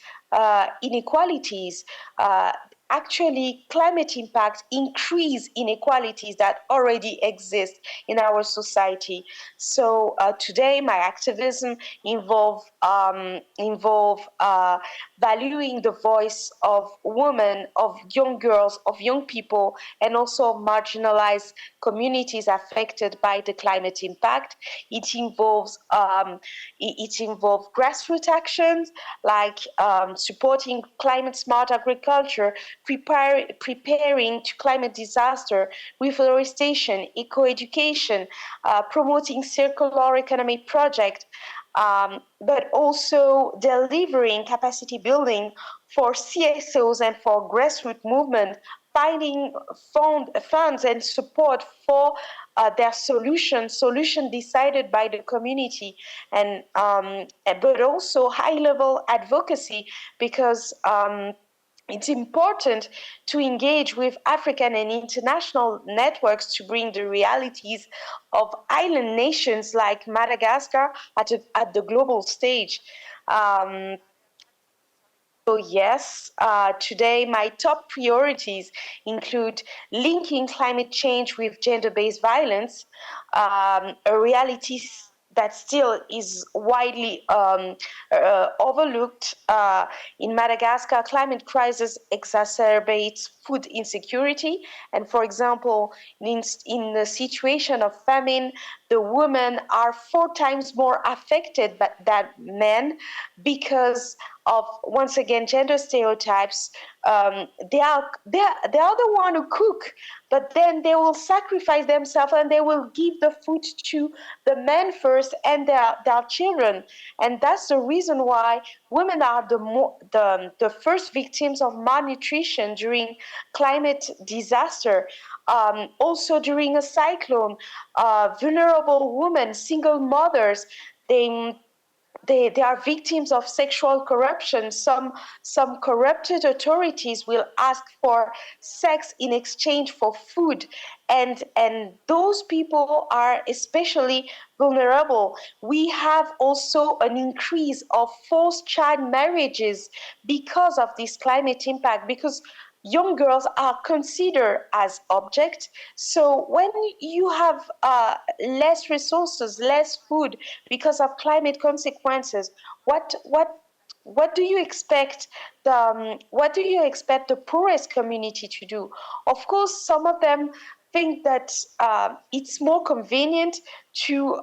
inequalities. Actually, climate impact increase inequalities that already exist in our society. So today, my activism involve valuing the voice of women, of young girls, of young people, and also marginalized communities affected by the climate impact. It involves grassroots actions like supporting climate smart agriculture, preparing to climate disaster, reforestation, eco-education, promoting circular economy projects, but also delivering capacity building for CSOs and for grassroots movement, finding funds and support for their solution decided by the community, and but also high-level advocacy, because it's important to engage with African and international networks to bring the realities of island nations like Madagascar at the global stage. So yes, today my top priorities include linking climate change with gender-based violence, a reality that still is widely overlooked. In Madagascar, climate crisis exacerbates food insecurity. And for example, in the situation of famine, the women are 4 times more affected than men because of, once again, gender stereotypes. They are the one who cook, but then they will sacrifice themselves and they will give the food to the men first and their children. And that's the reason why women are the first victims of malnutrition during climate disaster. Also during a cyclone, vulnerable women, single mothers, they are victims of sexual corruption. Some corrupted authorities will ask for sex in exchange for food, and those people are especially vulnerable. We have also an increase of forced child marriages because of this climate impact, because young girls are considered as objects. So when you have less resources, less food because of climate consequences, what do you expect the poorest community to do? Of course, some of them think that it's more convenient to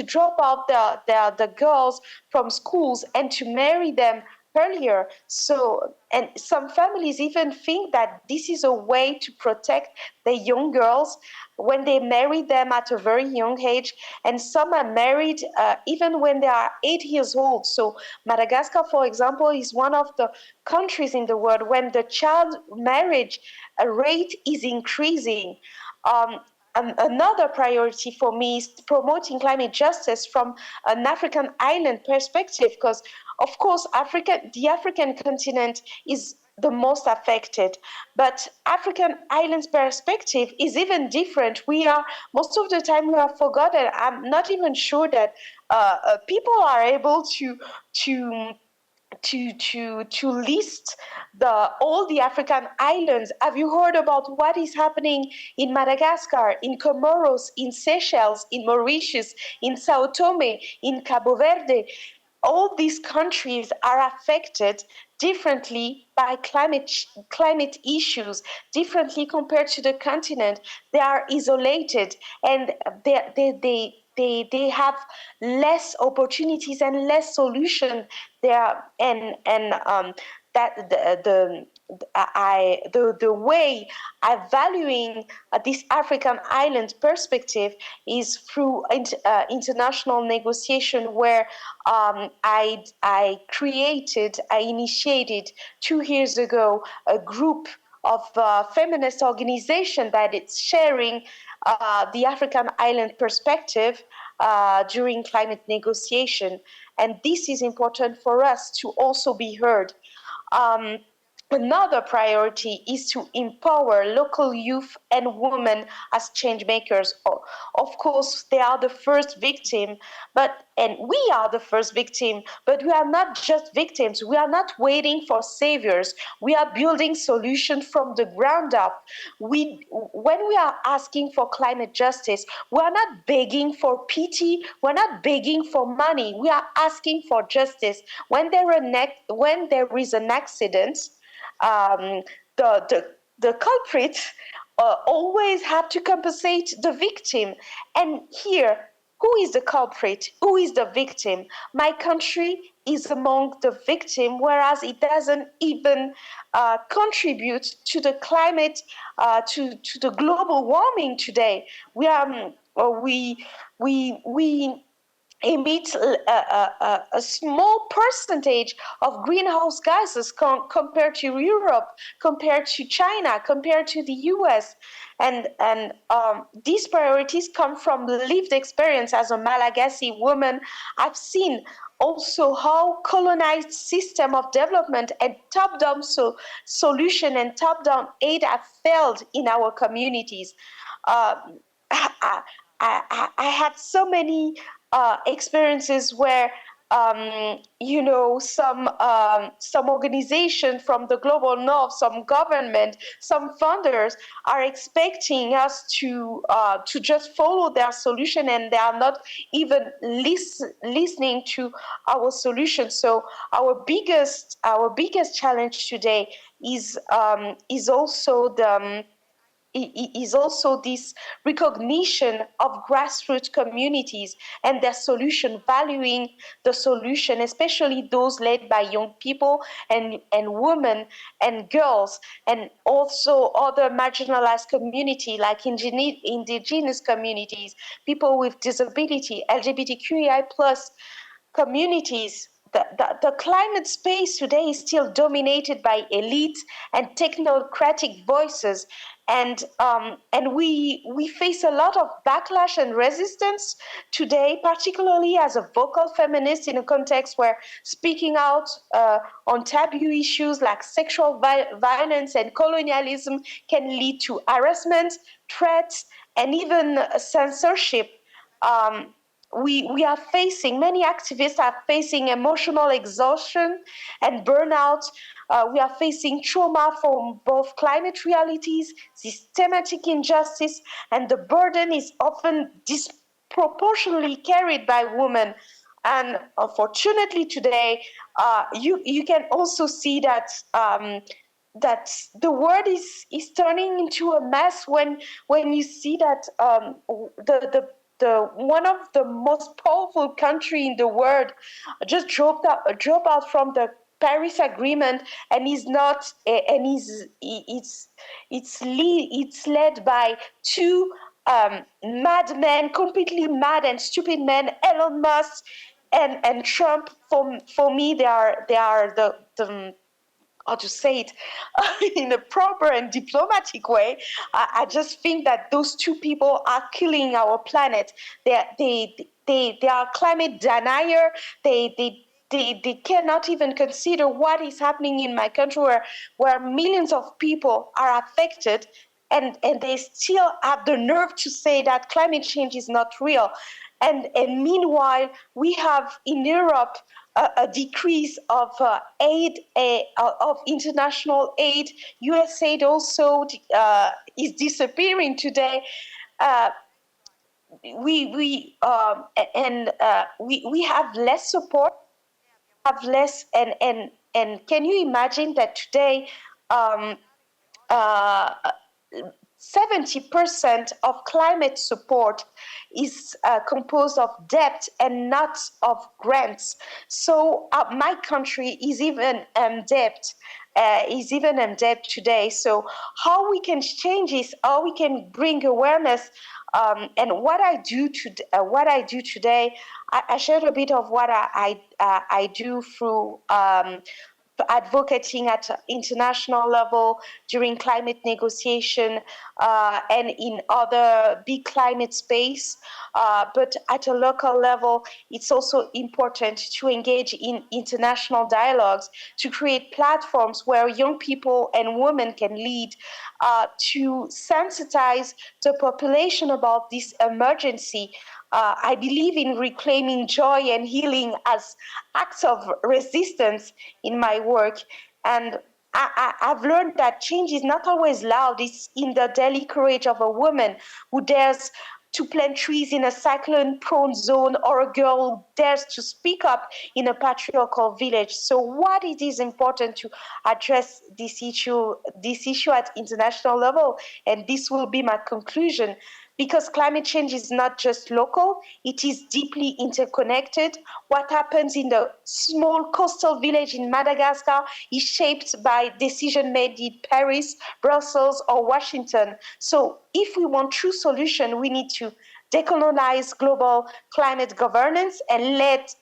drop out the girls from schools and to marry them earlier. So, and some families even think that this is a way to protect the young girls when they marry them at a very young age. And some are married even when they are 8 years old. So Madagascar, for example, is one of the countries in the world when the child marriage rate is increasing. Another priority for me is promoting climate justice from an African island perspective, because of course the African continent is the most affected, but African islands perspective is even different. Most of the time we are forgotten. I'm not even sure that people are able to list all the African islands. Have you heard about what is happening in Madagascar, in Comoros, in Seychelles, in Mauritius, in Sao Tome, in Cabo Verde? All these countries are affected differently by climate issues, differently compared to the continent. They are isolated, and they have less opportunities and less solution there. That the way I'm valuing this African island perspective is through international negotiation, where I initiated 2 years ago a group of feminist organization that is sharing the African island perspective during climate negotiation. And this is important for us to also be heard. Another priority is to empower local youth and women as change makers. Of course, they are the first victim, and we are the first victim, but we are not just victims. We are not waiting for saviors. We are building solutions from the ground up. When we are asking for climate justice, we are not begging for pity. We're not begging for money. We are asking for justice. When there is an accident, the culprit always have to compensate the victim. And here, who is the culprit? Who is the victim? My country is among the victim, whereas it doesn't even contribute to the climate, to the global warming today. We emit a small percentage of greenhouse gases compared to Europe, compared to China, compared to the US. And these priorities come from lived experience. As a Malagasy woman, I've seen also how colonized system of development and top-down solution and top-down aid have failed in our communities. I had so many experiences where some organization from the global north, some government, some funders are expecting us to just follow their solution, and they are not even listening to our solution. So our biggest challenge today is also this recognition of grassroots communities and their solution, valuing the solution, especially those led by young people and women and girls, and also other marginalized communities like indigenous communities, people with disability, LGBTQI+ communities. The climate space today is still dominated by elites and technocratic voices, And we face a lot of backlash and resistance today, particularly as a vocal feminist in a context where speaking out on taboo issues like sexual violence and colonialism can lead to harassment, threats, and even censorship. We are facing, many activists are facing emotional exhaustion and burnout. We are facing trauma from both climate realities, systematic injustice, and the burden is often disproportionately carried by women. And unfortunately today, you can also see that that the world is turning into a mess when you see that the one of the most powerful country in the world just dropped out from the Paris Agreement and is not and is it's led by two madmen, completely mad and stupid men, Elon Musk and Trump. For me, they are the how to say it in a proper and diplomatic way. I just think that those two people are killing our planet. They are climate denier. They cannot even consider what is happening in my country where millions of people are affected, and they still have the nerve to say that climate change is not real. And meanwhile, we have in Europe a decrease of aid, of international aid. US aid also is disappearing today. We have less support, have less, and can you imagine that today 70% of climate support is composed of debt and not of grants. So my country is even in debt. Today. So how we can change this, how we can bring awareness, and what I do today, I shared a bit of what I do through advocating at international level during climate negotiation and in other big climate space. But at a local level, it's also important to engage in international dialogues, to create platforms where young people and women can lead, to sensitize the population about this emergency. I believe in reclaiming joy and healing as acts of resistance in my work. And I've learned that change is not always loud. It's in the daily courage of a woman who dares to plant trees in a cyclone-prone zone, or a girl who dares to speak up in a patriarchal village. So what it is important to address this issue at international level, and this will be my conclusion, because climate change is not just local, it is deeply interconnected. What happens in the small coastal village in Madagascar is shaped by decisions made in Paris, Brussels, or Washington. So if we want true solution, we need to decolonize global climate governance and let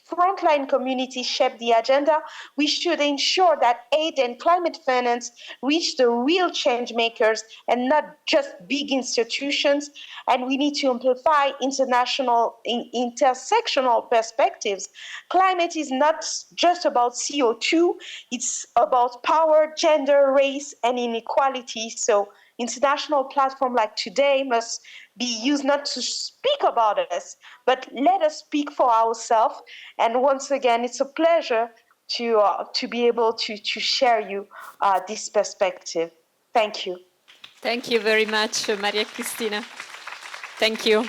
frontline communities shape the agenda. We should ensure that aid and climate finance reach the real change makers and not just big institutions. And we need to amplify international, intersectional perspectives. Climate is not just about CO2, it's about power, gender, race, and inequality. So international platform like today must be used not to speak about us, but let us speak for ourselves. And once again, it's a pleasure to be able to share you this perspective. Thank you. Thank you very much, Maria Cristina. Thank you.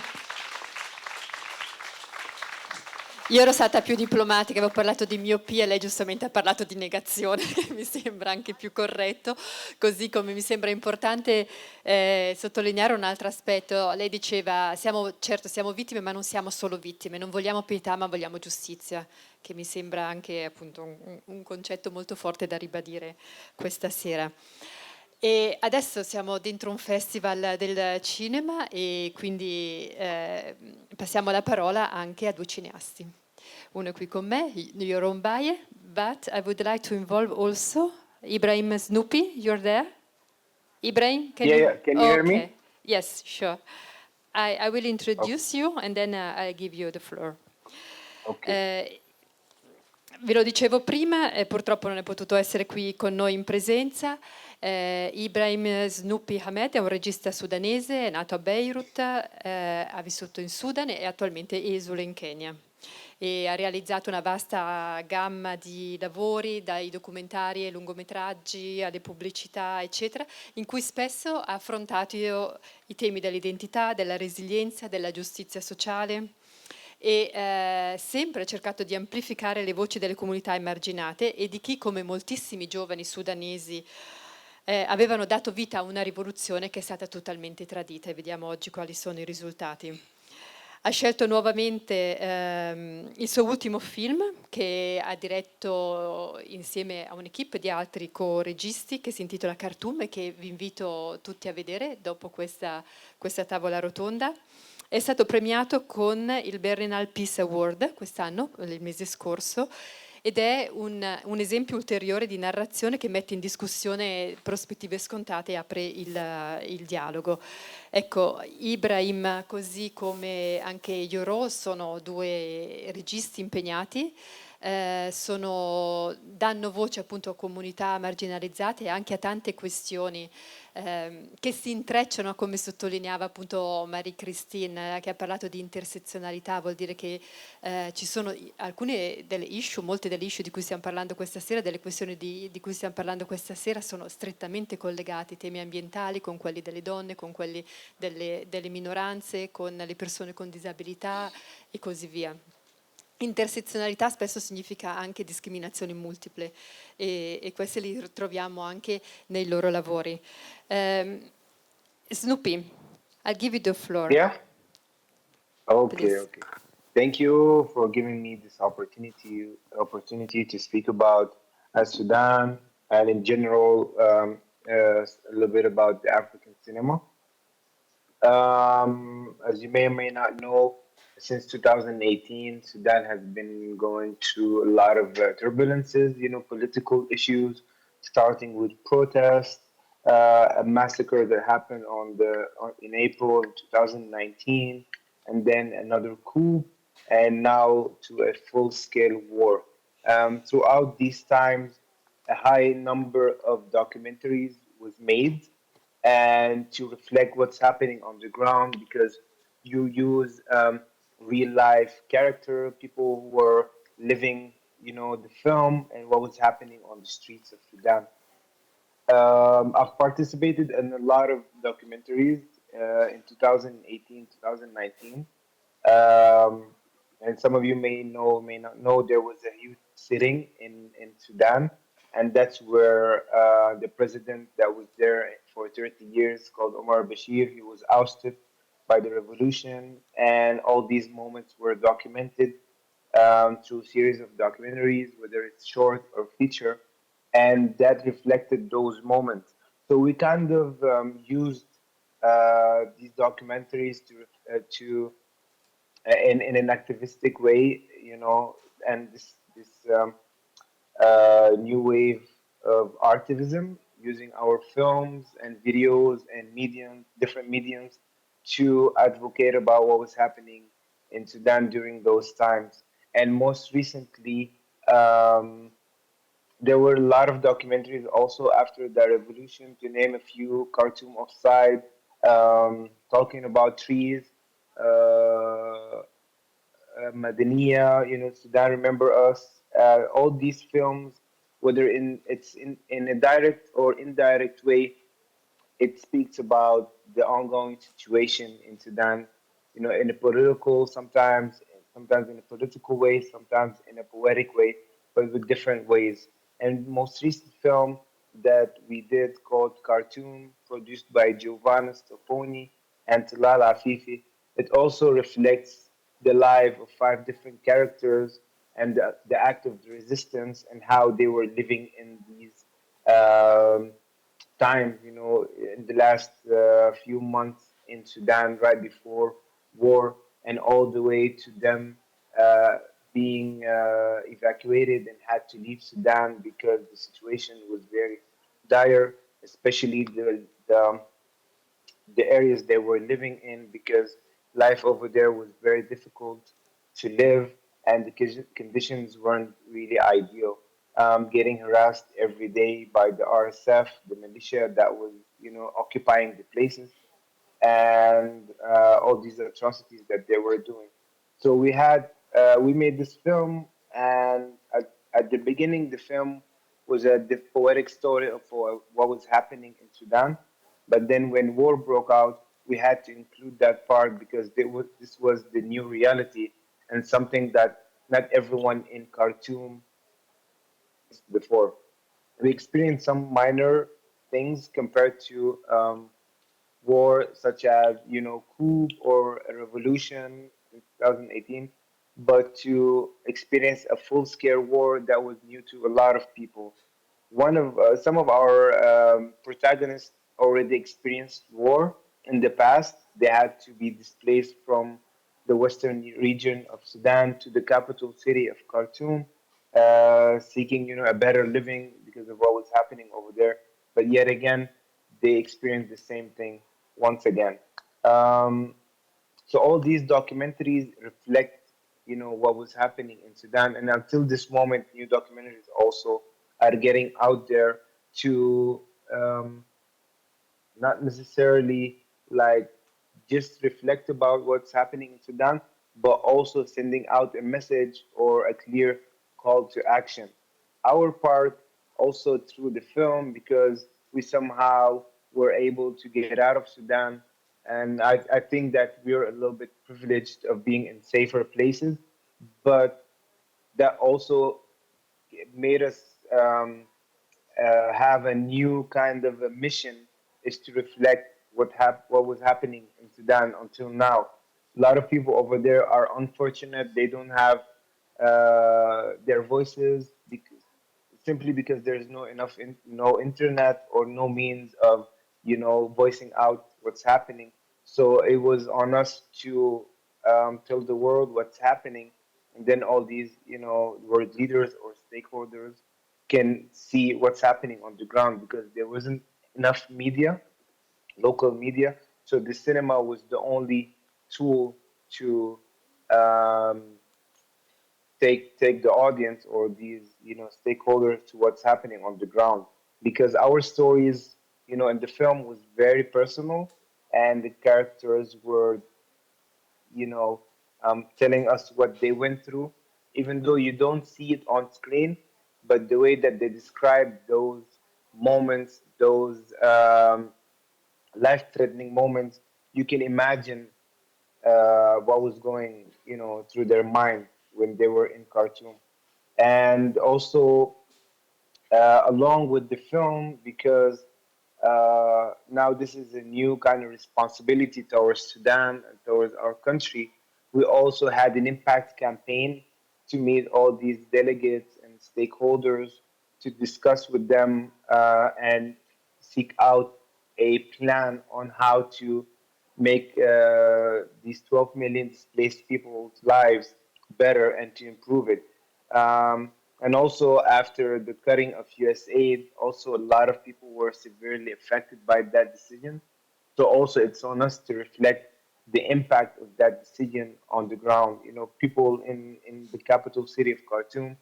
Io ero stata più diplomatica, avevo parlato di miopia, lei giustamente ha parlato di negazione, mi sembra anche più corretto, così come mi sembra importante sottolineare un altro aspetto. Lei diceva, siamo vittime, ma non siamo solo vittime, non vogliamo pietà, ma vogliamo giustizia, che mi sembra anche appunto un concetto molto forte da ribadire questa sera. E adesso siamo dentro un festival del cinema e quindi passiamo la parola anche a due cineasti. Uno è qui con me, Yoron Baye, but I would like to involve also Ibrahim Snoopy, you're there? Ibrahim, can Can you hear me? Okay. Yes, sure. I will introduce you and then I'll give you the floor. Okay. Ve lo dicevo prima, purtroppo non è potuto essere qui con noi in presenza. Ibrahim Snoopy Hamed è un regista sudanese, è nato a Beirut, ha vissuto in Sudan e attualmente esule in Kenya. E ha realizzato una vasta gamma di lavori, dai documentari ai lungometraggi alle pubblicità, eccetera, in cui spesso ha affrontato i temi dell'identità, della resilienza, della giustizia sociale e sempre ha cercato di amplificare le voci delle comunità emarginate e di chi, come moltissimi giovani sudanesi, avevano dato vita a una rivoluzione che è stata totalmente tradita e vediamo oggi quali sono i risultati. Ha scelto nuovamente il suo ultimo film che ha diretto insieme a un'equipe di altri co-registi che si intitola Cartoon e che vi invito tutti a vedere dopo questa tavola rotonda. È stato premiato con il Berlinale Peace Award quest'anno, il mese scorso, ed è un esempio ulteriore di narrazione che mette in discussione prospettive scontate e apre il dialogo. Ecco, Ibrahim, così come anche Yoro, sono due registi impegnati, danno voce appunto a comunità marginalizzate e anche a tante questioni che si intrecciano, come sottolineava appunto Marie-Christine, che ha parlato di intersezionalità. Vuol dire che ci sono alcune delle issue, molte delle issue di cui stiamo parlando questa sera, delle questioni di cui stiamo parlando questa sera sono strettamente collegati, temi ambientali con quelli delle donne, con quelli delle minoranze, con le persone con disabilità e così via. Intersezionalità spesso significa anche discriminazioni multiple e queste li ritroviamo anche nei loro lavori. Snoopy, I'll give you the floor. Yeah? Okay, Please. okay. Thank you for giving me this opportunity to speak about Sudan and in general a little bit about the African cinema. As you may or may not know, since 2018, Sudan has been going through a lot of turbulences, political issues, starting with protests, a massacre that happened in April of 2019, and then another coup, and now to a full-scale war. Throughout these times, a high number of documentaries was made and to reflect what's happening on the ground because you use real life character, people who were living, the film and what was happening on the streets of Sudan. I've participated in a lot of documentaries in 2018, 2019. And some of you may not know, there was a huge sitting in Sudan. And that's where the president that was there for 30 years, called Omar Bashir, he was ousted by the revolution. And all these moments were documented through a series of documentaries, whether it's short or feature. And that reflected those moments. So we kind of used these documentaries to in an activistic way, and this new wave of artivism, using our films and videos and different mediums to advocate about what was happening in Sudan during those times. And most recently, there were a lot of documentaries also after the revolution, to name a few: Khartoum Offside, talking about trees, Madania, Sudan Remember Us. All these films, whether it's in a direct or indirect way, it speaks about the ongoing situation in Sudan, in a political, sometimes in a political way, sometimes in a poetic way, but with different ways. And most recent film that we did, called Cartoon, produced by Giovani and Talal Afifi, it also reflects the life of 5 different characters and the act of the resistance and how they were living in these times, in the last few months in Sudan, right before war, and all the way to them being evacuated and had to leave Sudan because the situation was very dire, especially the the areas they were living in, because life over there was very difficult to live and the conditions weren't really ideal. Getting harassed every day by the RSF, the militia that was, occupying the places, and all these atrocities that they were doing. So we made this film, and at the beginning, the film was the poetic story of what was happening in Sudan. But then when war broke out, we had to include that part because this was the new reality and something that not everyone in Khartoum before. We experienced some minor things compared to war, such as coup or a revolution in 2018, but to experience a full-scale war that was new to a lot of people. One of Some of our protagonists already experienced war in the past. They had to be displaced from the western region of Sudan to the capital city of Khartoum, seeking a better living because of what was happening over there. But yet again, they experienced the same thing once again. Um, so all these documentaries reflect, what was happening in Sudan, and until this moment, new documentaries also are getting out there to not necessarily like just reflect about what's happening in Sudan, but also sending out a message or a clear call to action. Our part also through the film, because we somehow were able to get out of Sudan. And I think that we're a little bit privileged of being in safer places, but that also made us have a new kind of a mission, is to reflect what was happening in Sudan until now. A lot of people over there are unfortunate; they don't have their voices because simply because there's no internet or no means of voicing out what's happening. So it was on us to tell the world what's happening, and then all these world leaders or stakeholders can see what's happening on the ground, because there wasn't enough media, local media. So the cinema was the only tool to um, take the audience or these stakeholders to what's happening on the ground, because our stories in the film was very personal, and the characters were you know telling us what they went through, even though you don't see it on screen. But the way that they describe those moments, those life-threatening moments, you can imagine what was going through their mind when they were in Khartoum. And also along with the film, because now this is a new kind of responsibility towards Sudan and towards our country. We also had an impact campaign to meet all these delegates and stakeholders to discuss with them and seek out a plan on how to make these 12 million displaced people's lives better and to improve it. And also after the cutting of US aid, also a lot of people were severely affected by that decision. So also it's on us to reflect the impact of that decision on the ground. People in the capital city of Khartoum,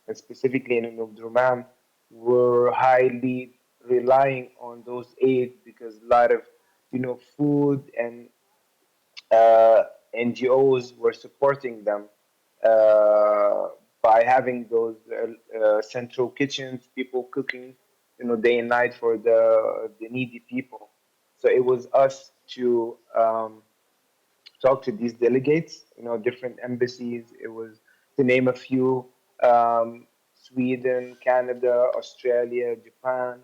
and specifically in Omdurman, were highly relying on those aid, because a lot of food and NGOs were supporting them uh, by having those central kitchens, people cooking, day and night for the needy people. So it was us to talk to these delegates, different embassies. It was, to name a few, Sweden, Canada, Australia, Japan,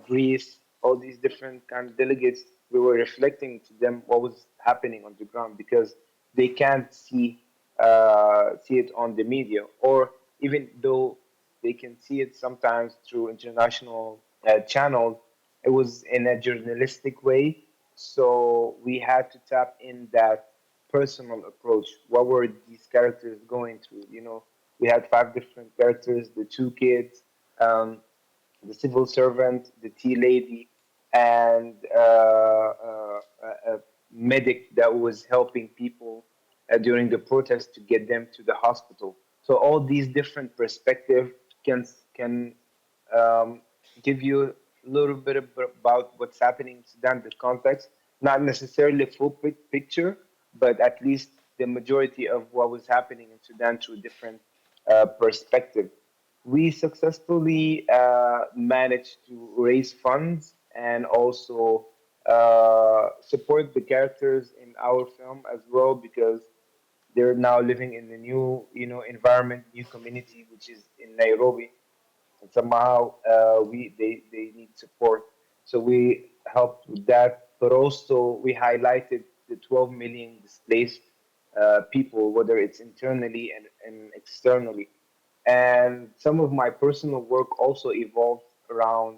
Greece, all these different kind of delegates. We were reflecting to them what was happening on the ground, because they can't see it on the media, or even though they can see it sometimes through international channels, it was in a journalistic way. So we had to tap in that personal approach. What were these characters going through? We had five different characters, the two kids, um, the civil servant, the tea lady, and a medic that was helping people during the protest to get them to the hospital. So all these different perspectives can um, give you a little bit about what's happening in Sudan, the context, not necessarily a full picture, but at least the majority of what was happening in Sudan through different perspective. We successfully managed to raise funds and also support the characters in our film as well, because they're now living in the new, environment, new community, which is in Nairobi, and somehow they need support. So we helped with that, but also we highlighted the 12 million displaced people, whether it's internally and externally. And some of my personal work also evolved around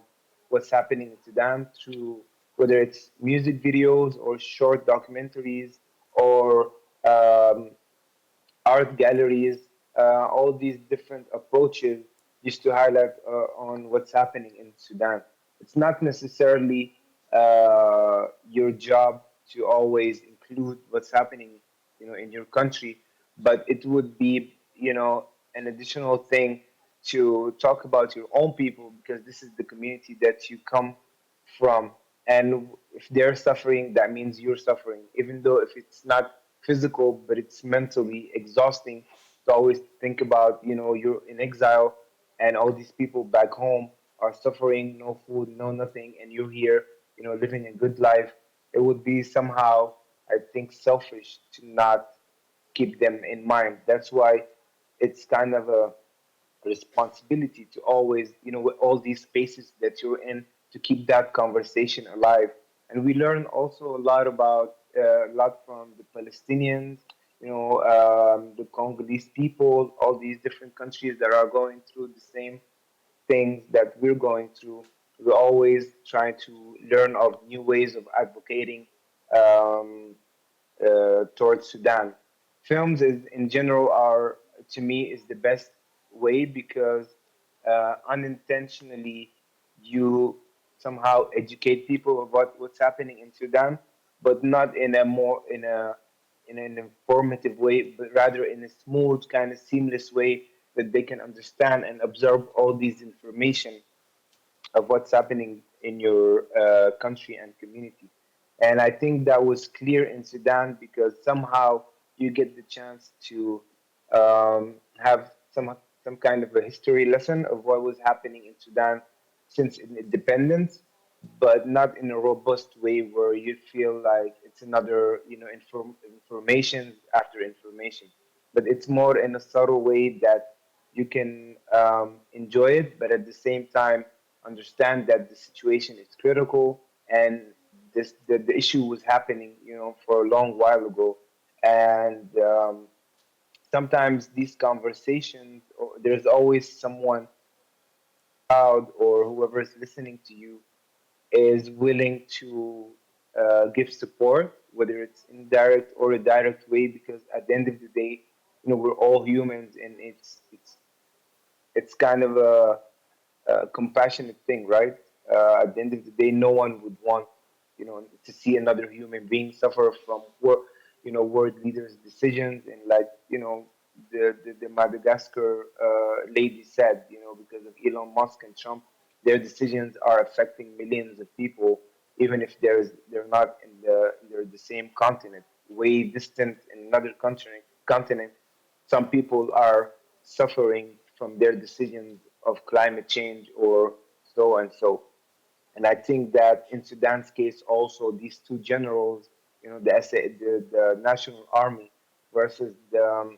what's happening in Sudan through whether it's music videos or short documentaries or um, art galleries, all these different approaches just to highlight on what's happening in Sudan. It's not necessarily your job to always include what's happening, in your country, but it would be, an additional thing to talk about your own people, because this is the community that you come from. And if they're suffering, that means you're suffering, even though if it's not physical, but it's mentally exhausting to always think about, you're in exile and all these people back home are suffering, no food, no nothing, and you're here, living a good life. It would be somehow, I think, selfish to not keep them in mind. That's why it's kind of a responsibility to always, with all these spaces that you're in, to keep that conversation alive. And we learn also a lot about a lot from the Palestinians, the Congolese people, all these different countries that are going through the same things that we're going through. We're always trying to learn of new ways of advocating um, towards Sudan. Films is in general are, to me, is the best way, because unintentionally you somehow educate people about what's happening in Sudan, but not in a more in an informative way, but rather in a smooth, kind of seamless way that they can understand and absorb all these information of what's happening in your country and community. And I think that was clear in Sudan, because somehow you get the chance to have some kind of a history lesson of what was happening in Sudan since independence, but not in a robust way where you feel like it's another, information after information. But it's more in a subtle way that you can enjoy it, but at the same time understand that the situation is critical and the issue was happening, for a long while ago. And sometimes these conversations, or there's always someone out or whoever is listening to you is willing to give support, whether it's indirect or a direct way, because at the end of the day, we're all humans, and it's kind of a compassionate thing, right? At the end of the day, no one would want, to see another human being suffer from world leaders' decisions, and like, the Madagascar lady said, because of Elon Musk and Trump, their decisions are affecting millions of people, even if they're not in the same continent, way distant in another continent. Some people are suffering from their decisions of climate change or so and so. And I think that in Sudan's case, also these two generals, the National Army versus the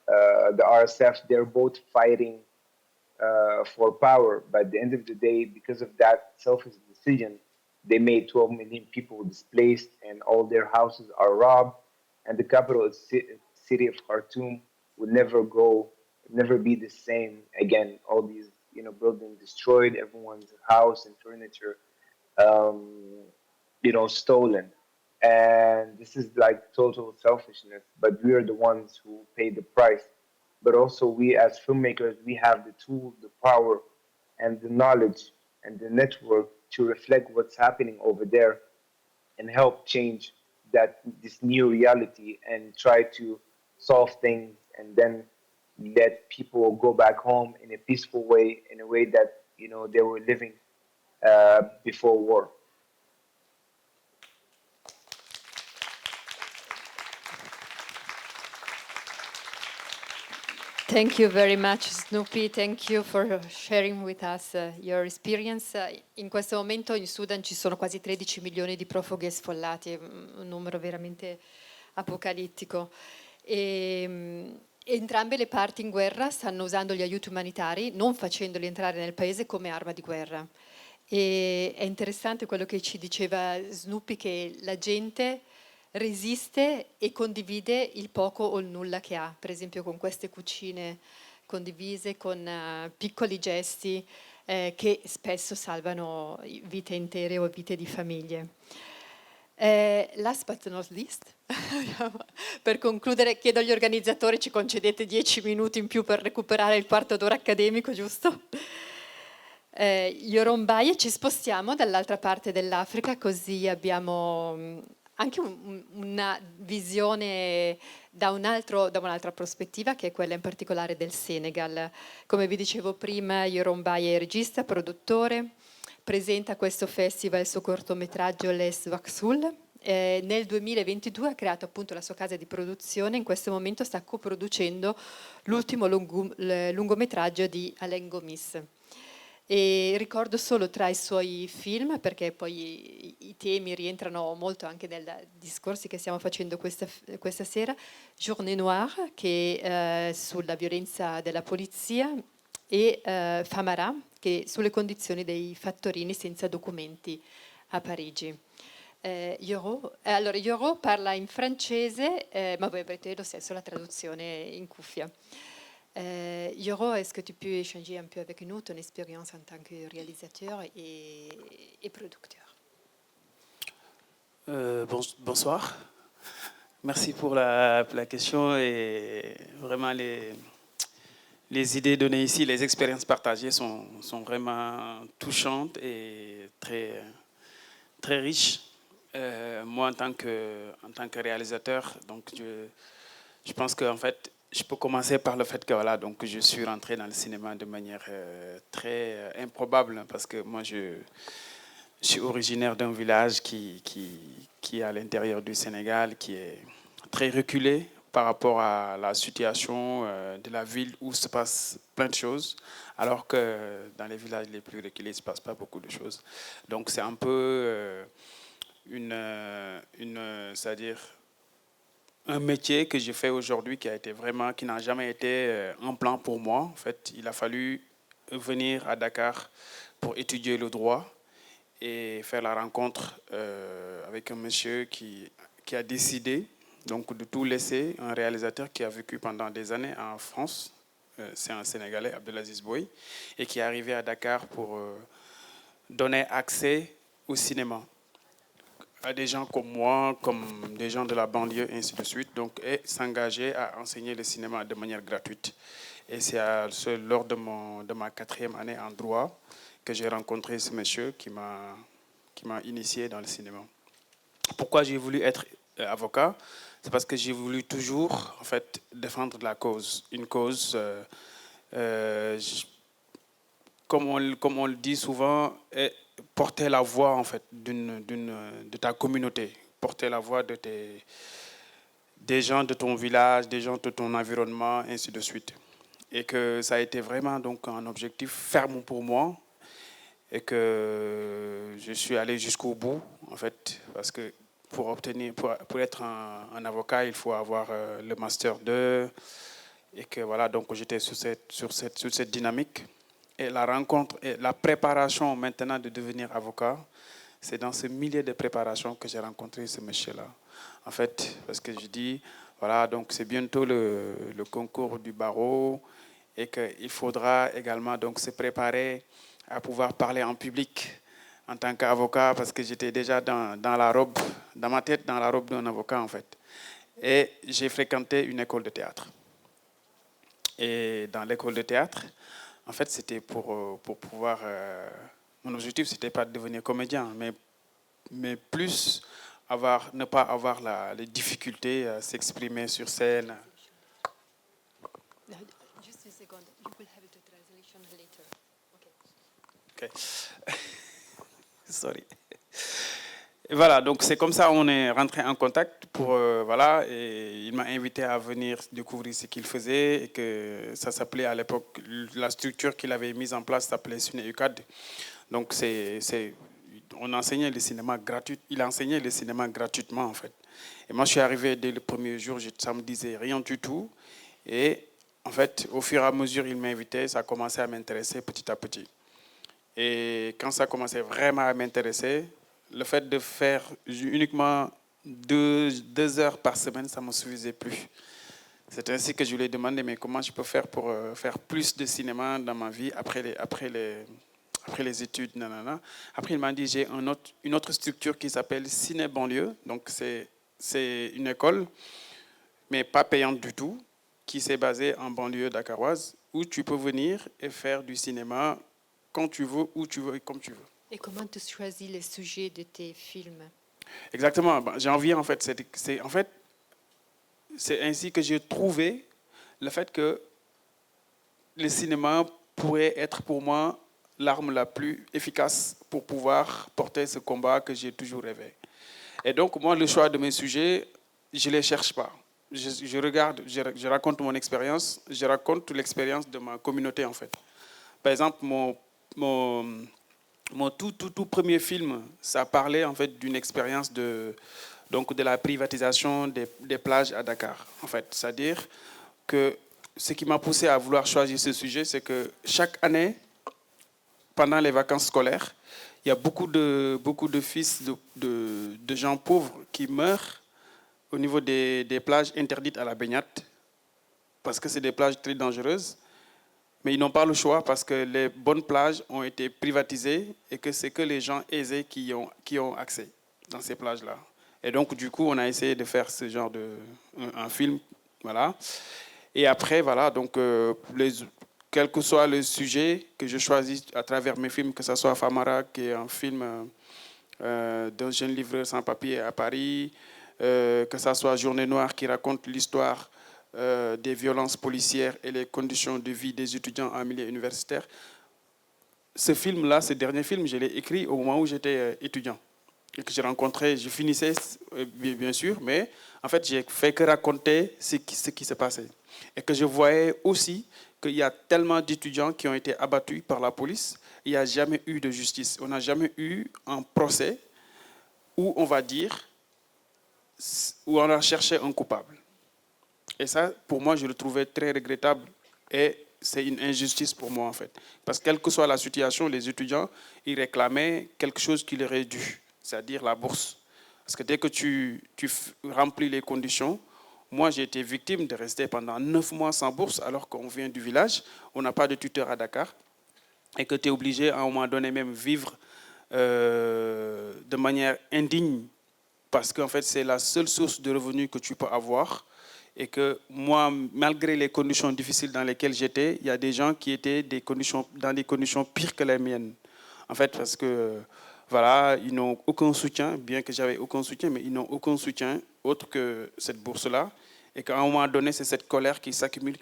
RSF, they're both fighting for power. But at the end of the day, because of that selfish decision, they made 12 million people displaced, and all their houses are robbed. And the capital city of Khartoum would never be the same again. All these, buildings destroyed, everyone's house and furniture, um, stolen. And this is like total selfishness, but we are the ones who pay the price. But also, we as filmmakers, we have the tools, the power, and the knowledge and the network to reflect what's happening over there and help change this new reality and try to solve things and then let people go back home in a peaceful way, in a way that they were living before war. Thank you very much, Snoopy. Thank you for sharing with us your experience. In questo momento in Sudan ci sono quasi 13 milioni di profughi e sfollati, un numero veramente apocalittico. Entrambe le parti in guerra stanno usando gli aiuti umanitari, non facendoli entrare nel paese come arma di guerra. E è interessante quello che ci diceva Snoopy, che la gente resiste e condivide il poco o il nulla che ha, per esempio con queste cucine condivise, con piccoli gesti che spesso salvano vite intere o vite di famiglie. Last but not least, per concludere chiedo agli organizzatori, ci concedete 10 minuti in più per recuperare il quarto d'ora accademico, giusto? Yorombai, ci spostiamo dall'altra parte dell'Africa, così abbiamo anche una visione da un'altra prospettiva, che è quella in particolare del Senegal. Come vi dicevo prima, Yorombai è regista, produttore, presenta a questo festival il suo cortometraggio Les Waxul. Nel 2022 ha creato appunto la sua casa di produzione, in questo momento sta coproducendo l'ultimo lungometraggio di Alain Gomis. E ricordo solo tra i suoi film, perché poi i temi rientrano molto anche nei discorsi che stiamo facendo questa sera, Journée Noire, che è sulla violenza della polizia, e Famara, che è sulle condizioni dei fattorini senza documenti a Parigi. Yoro parla in francese, ma voi avrete lo stesso la traduzione in cuffia. Yoro, est-ce que tu peux échanger un peu avec nous ton expérience en tant que réalisateur et producteur? Bonsoir. Merci pour la question et vraiment les idées données ici, les expériences partagées sont vraiment touchantes et très, très riches. Moi, en tant que réalisateur, donc je pense qu'en fait, je peux commencer par le fait que voilà, donc je suis rentré dans le cinéma de manière très improbable, parce que moi je suis originaire d'un village qui est à l'intérieur du Sénégal, qui est très reculé par rapport à la situation de la ville où se passe plein de choses, alors que dans les villages les plus reculés, il ne se passe pas beaucoup de choses. Donc c'est un peu c'est-à-dire un métier que j'ai fait aujourd'hui qui n'a jamais été un plan pour moi. En fait, il a fallu venir à Dakar pour étudier le droit et faire la rencontre avec un monsieur qui a décidé donc de tout laisser, un réalisateur qui a vécu pendant des années en France, c'est un Sénégalais, Abdelaziz Boy, et qui est arrivé à Dakar pour donner accès au cinéma à des gens comme moi, comme des gens de la banlieue, ainsi de suite, donc, et s'engager à enseigner le cinéma de manière gratuite. Et c'est lors de ma 4e année en droit que j'ai rencontré ce monsieur qui m'a initié dans le cinéma. Pourquoi j'ai voulu être avocat? C'est parce que j'ai voulu toujours en fait, défendre la cause. Une cause, comme on le dit souvent, porter la voix en fait, de ta communauté, porter la voix des gens de ton village, des gens de ton environnement, ainsi de suite. Et que ça a été vraiment donc, un objectif ferme pour moi et que je suis allé jusqu'au bout, en fait, parce que pour être un avocat, il faut avoir le master 2 et que voilà, donc j'étais sur cette dynamique. Et la rencontre et la préparation maintenant de devenir avocat, c'est dans ce milieu de préparation que j'ai rencontré ce monsieur-là. En fait, parce que je dis, voilà, donc c'est bientôt le concours du barreau et qu'il faudra également donc se préparer à pouvoir parler en public en tant qu'avocat, parce que j'étais déjà dans ma tête, dans la robe d'un avocat en fait. Et j'ai fréquenté une école de théâtre. Et dans l'école de théâtre, en fait, c'était pour pouvoir Mon objectif, c'était pas de devenir comédien, mais plus ne pas avoir les difficultés à s'exprimer sur scène. Just a second. You will have the translation later. Okay. Sorry. Et voilà, donc c'est comme ça on est rentré en contact voilà, et il m'a invité à venir découvrir ce qu'il faisait et que ça s'appelait à l'époque, la structure qu'il avait mise en place s'appelait SUNEUCAD. Donc on enseignait le cinéma gratuit, il enseignait le cinéma gratuitement en fait. Et moi je suis arrivé dès le premier jour, ça me disait rien du tout. Et en fait, au fur et à mesure il m'invitait, ça a commencé à m'intéresser petit à petit. Et quand ça commençait vraiment à m'intéresser, le fait de faire uniquement 2 heures par semaine, ça ne me suffisait plus. C'est ainsi que je lui ai demandé, mais comment je peux faire pour faire plus de cinéma dans ma vie après les études, nanana. Après, il m'a dit, j'ai une autre structure qui s'appelle Ciné Banlieue. Donc, c'est une école, mais pas payante du tout, qui s'est basée en banlieue dakaroise, où tu peux venir et faire du cinéma quand tu veux, où tu veux et comme tu veux. Et comment tu choisis les sujets de tes films? Exactement. J'ai envie, en fait, c'est ainsi que j'ai trouvé le fait que le cinéma pourrait être pour moi l'arme la plus efficace pour pouvoir porter ce combat que j'ai toujours rêvé. Et donc, moi, le choix de mes sujets, je ne les cherche pas. Je regarde, je raconte mon expérience, je raconte l'expérience de ma communauté, en fait. Par exemple, mon tout premier film, ça parlait en fait d'une expérience de la privatisation des plages à Dakar. En fait, c'est-à-dire que ce qui m'a poussé à vouloir choisir ce sujet, c'est que chaque année, pendant les vacances scolaires, il y a beaucoup de fils de gens pauvres qui meurent au niveau des plages interdites à la baignade, parce que c'est des plages très dangereuses. Mais ils n'ont pas le choix parce que les bonnes plages ont été privatisées et que c'est que les gens aisés qui ont accès dans ces plages-là. Et donc, du coup, on a essayé de faire ce genre un film, voilà. Et après, voilà, donc, quel que soit le sujet que je choisis à travers mes films, que ce soit Famara, qui est un film d'un jeune livreur sans papier à Paris, que ce soit Journée Noire qui raconte l'histoire des violences policières et les conditions de vie des étudiants en milieu universitaire. Ce film-là, ce dernier film, je l'ai écrit au moment où j'étais étudiant. Et que j'ai rencontré, je finissais, bien sûr, mais en fait, j'ai fait que raconter ce qui s'est passé. Et que je voyais aussi qu'il y a tellement d'étudiants qui ont été abattus par la police, il n'y a jamais eu de justice. On n'a jamais eu un procès où on va dire, où on a cherché un coupable. Et ça, pour moi, je le trouvais très regrettable et c'est une injustice pour moi, en fait. Parce que quelle que soit la situation, les étudiants, ils réclamaient quelque chose qui leur est dû, c'est-à-dire la bourse. Parce que dès que tu remplis les conditions, moi, j'ai été victime de rester pendant 9 mois sans bourse alors qu'on vient du village, on n'a pas de tuteur à Dakar et que tu es obligé à un moment donné même vivre de manière indigne parce qu'en fait, c'est la seule source de revenus que tu peux avoir. Et que moi, malgré les conditions difficiles dans lesquelles j'étais, il y a des gens qui étaient dans des conditions pires que les miennes. En fait, parce que, voilà, ils n'ont aucun soutien, bien que j'avais aucun soutien, mais ils n'ont aucun soutien autre que cette bourse-là. Et qu'à un moment donné, c'est cette colère qui s'accumule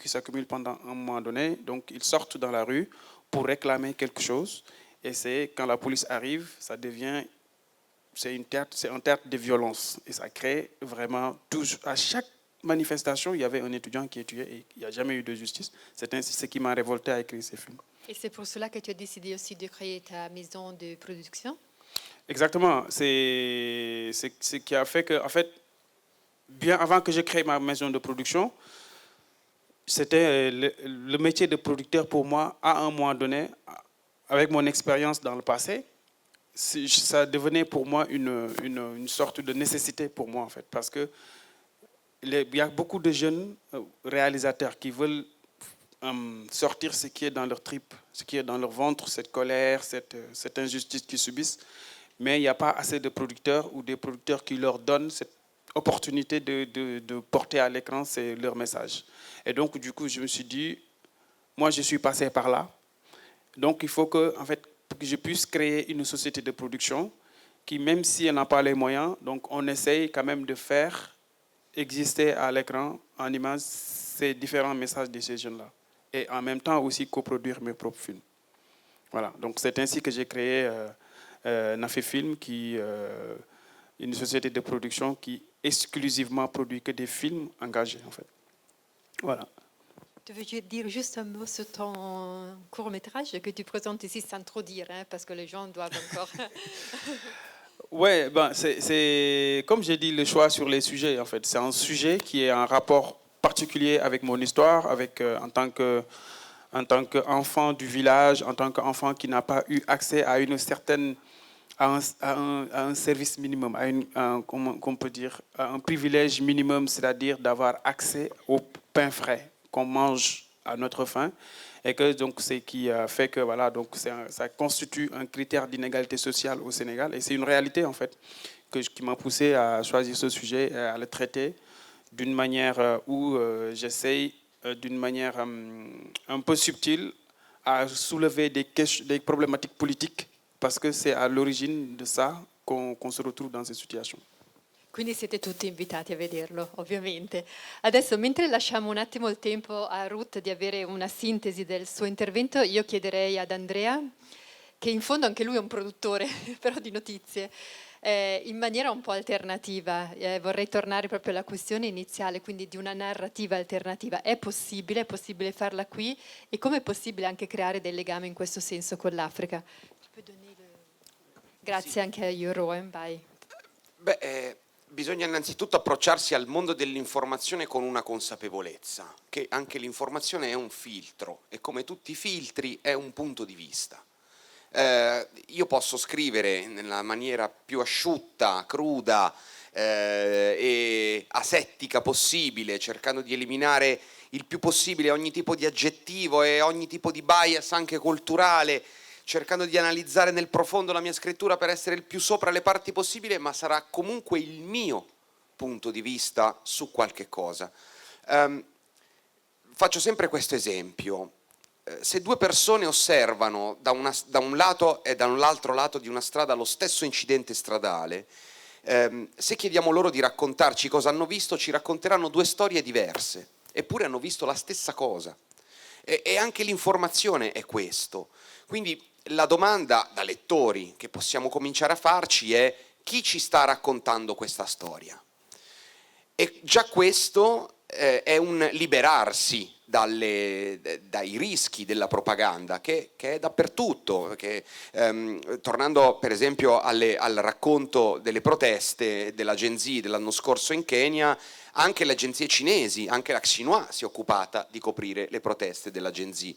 pendant un moment donné. Donc, ils sortent dans la rue pour réclamer quelque chose. Et c'est quand la police arrive, ça devient... C'est un théâtre de violence. Et ça crée vraiment... À chaque manifestation, il y avait un étudiant qui est tué et il n'y a jamais eu de justice. C'est ainsi ce qui m'a révolté à écrire ces films. Et c'est pour cela que tu as décidé aussi de créer ta maison de production? Exactement. C'est ce qui a fait que, en fait, bien avant que je crée ma maison de production, c'était le métier de producteur pour moi, à un moment donné, avec mon expérience dans le passé, ça devenait pour moi une sorte de nécessité pour moi, en fait, parce que il y a beaucoup de jeunes réalisateurs qui veulent sortir ce qui est dans leur tripes, ce qui est dans leur ventre, cette colère, cette injustice qu'ils subissent. Mais il n'y a pas assez de producteurs ou des producteurs qui leur donnent cette opportunité de porter à l'écran leur message. Et donc, du coup, je me suis dit, moi, je suis passé par là. Donc, il faut que, en fait, que je puisse créer une société de production qui, même si elle n'a pas les moyens, donc on essaye quand même de faire exister à l'écran, en image, ces différents messages de ces jeunes-là. Et en même temps aussi coproduire mes propres films. Voilà, donc c'est ainsi que j'ai créé Nafé Film, une société de production qui exclusivement produit que des films engagés, en fait. Voilà. Tu veux dire juste un mot sur ton court-métrage que tu présentes ici sans trop dire, hein, parce que les gens doivent encore... Ouais, ben, c'est comme j'ai dit, le choix sur les sujets, en fait. C'est un sujet qui est en rapport particulier avec mon histoire, avec, en tant qu'enfant du village, en tant qu'enfant qui n'a pas eu accès à une certaine... à un service minimum, comment on peut dire, à un privilège minimum, c'est-à-dire d'avoir accès au pain frais qu'on mange à notre faim, et que donc c'est qui fait que voilà, donc ça constitue un critère d'inégalité sociale au Sénégal, et c'est une réalité en fait qui m'a poussé à choisir ce sujet, à le traiter d'une manière où j'essaye d'une manière un peu subtile à soulever des problématiques politiques, parce che c'est à l'origine de ça qu'on se retrouve dans cette situation. Quindi siete tutti invitati a vederlo, ovviamente. Adesso, mentre lasciamo un attimo il tempo a Ruth di avere una sintesi del suo intervento, io chiederei ad Andrea, che in fondo anche lui è un produttore, però di notizie, in maniera un po' alternativa. Vorrei tornare proprio alla questione iniziale, quindi di una narrativa alternativa. È possibile farla qui? E come è possibile anche creare del legame in questo senso con l'Africa? Grazie sì. Anche a Euroen, vai. Bisogna innanzitutto approcciarsi al mondo dell'informazione con una consapevolezza, che anche l'informazione è un filtro e come tutti i filtri è un punto di vista. Io posso scrivere nella maniera più asciutta, cruda e asettica possibile, cercando di eliminare il più possibile ogni tipo di aggettivo e ogni tipo di bias anche culturale, cercando di analizzare nel profondo la mia scrittura per essere il più sopra le parti possibile, ma sarà comunque il mio punto di vista su qualche cosa. Faccio sempre questo esempio. Se due persone osservano da un lato e dall'altro lato di una strada lo stesso incidente stradale, se chiediamo loro di raccontarci cosa hanno visto, ci racconteranno due storie diverse, eppure hanno visto la stessa cosa. E anche l'informazione è questo. Quindi la domanda da lettori che possiamo cominciare a farci è: chi ci sta raccontando questa storia? E già questo è un liberarsi dai rischi della propaganda che è dappertutto, tornando per esempio al racconto delle proteste della Gen Z dell'anno scorso in Kenya, anche le agenzie cinesi, anche la Xinhua si è occupata di coprire le proteste della Gen Z.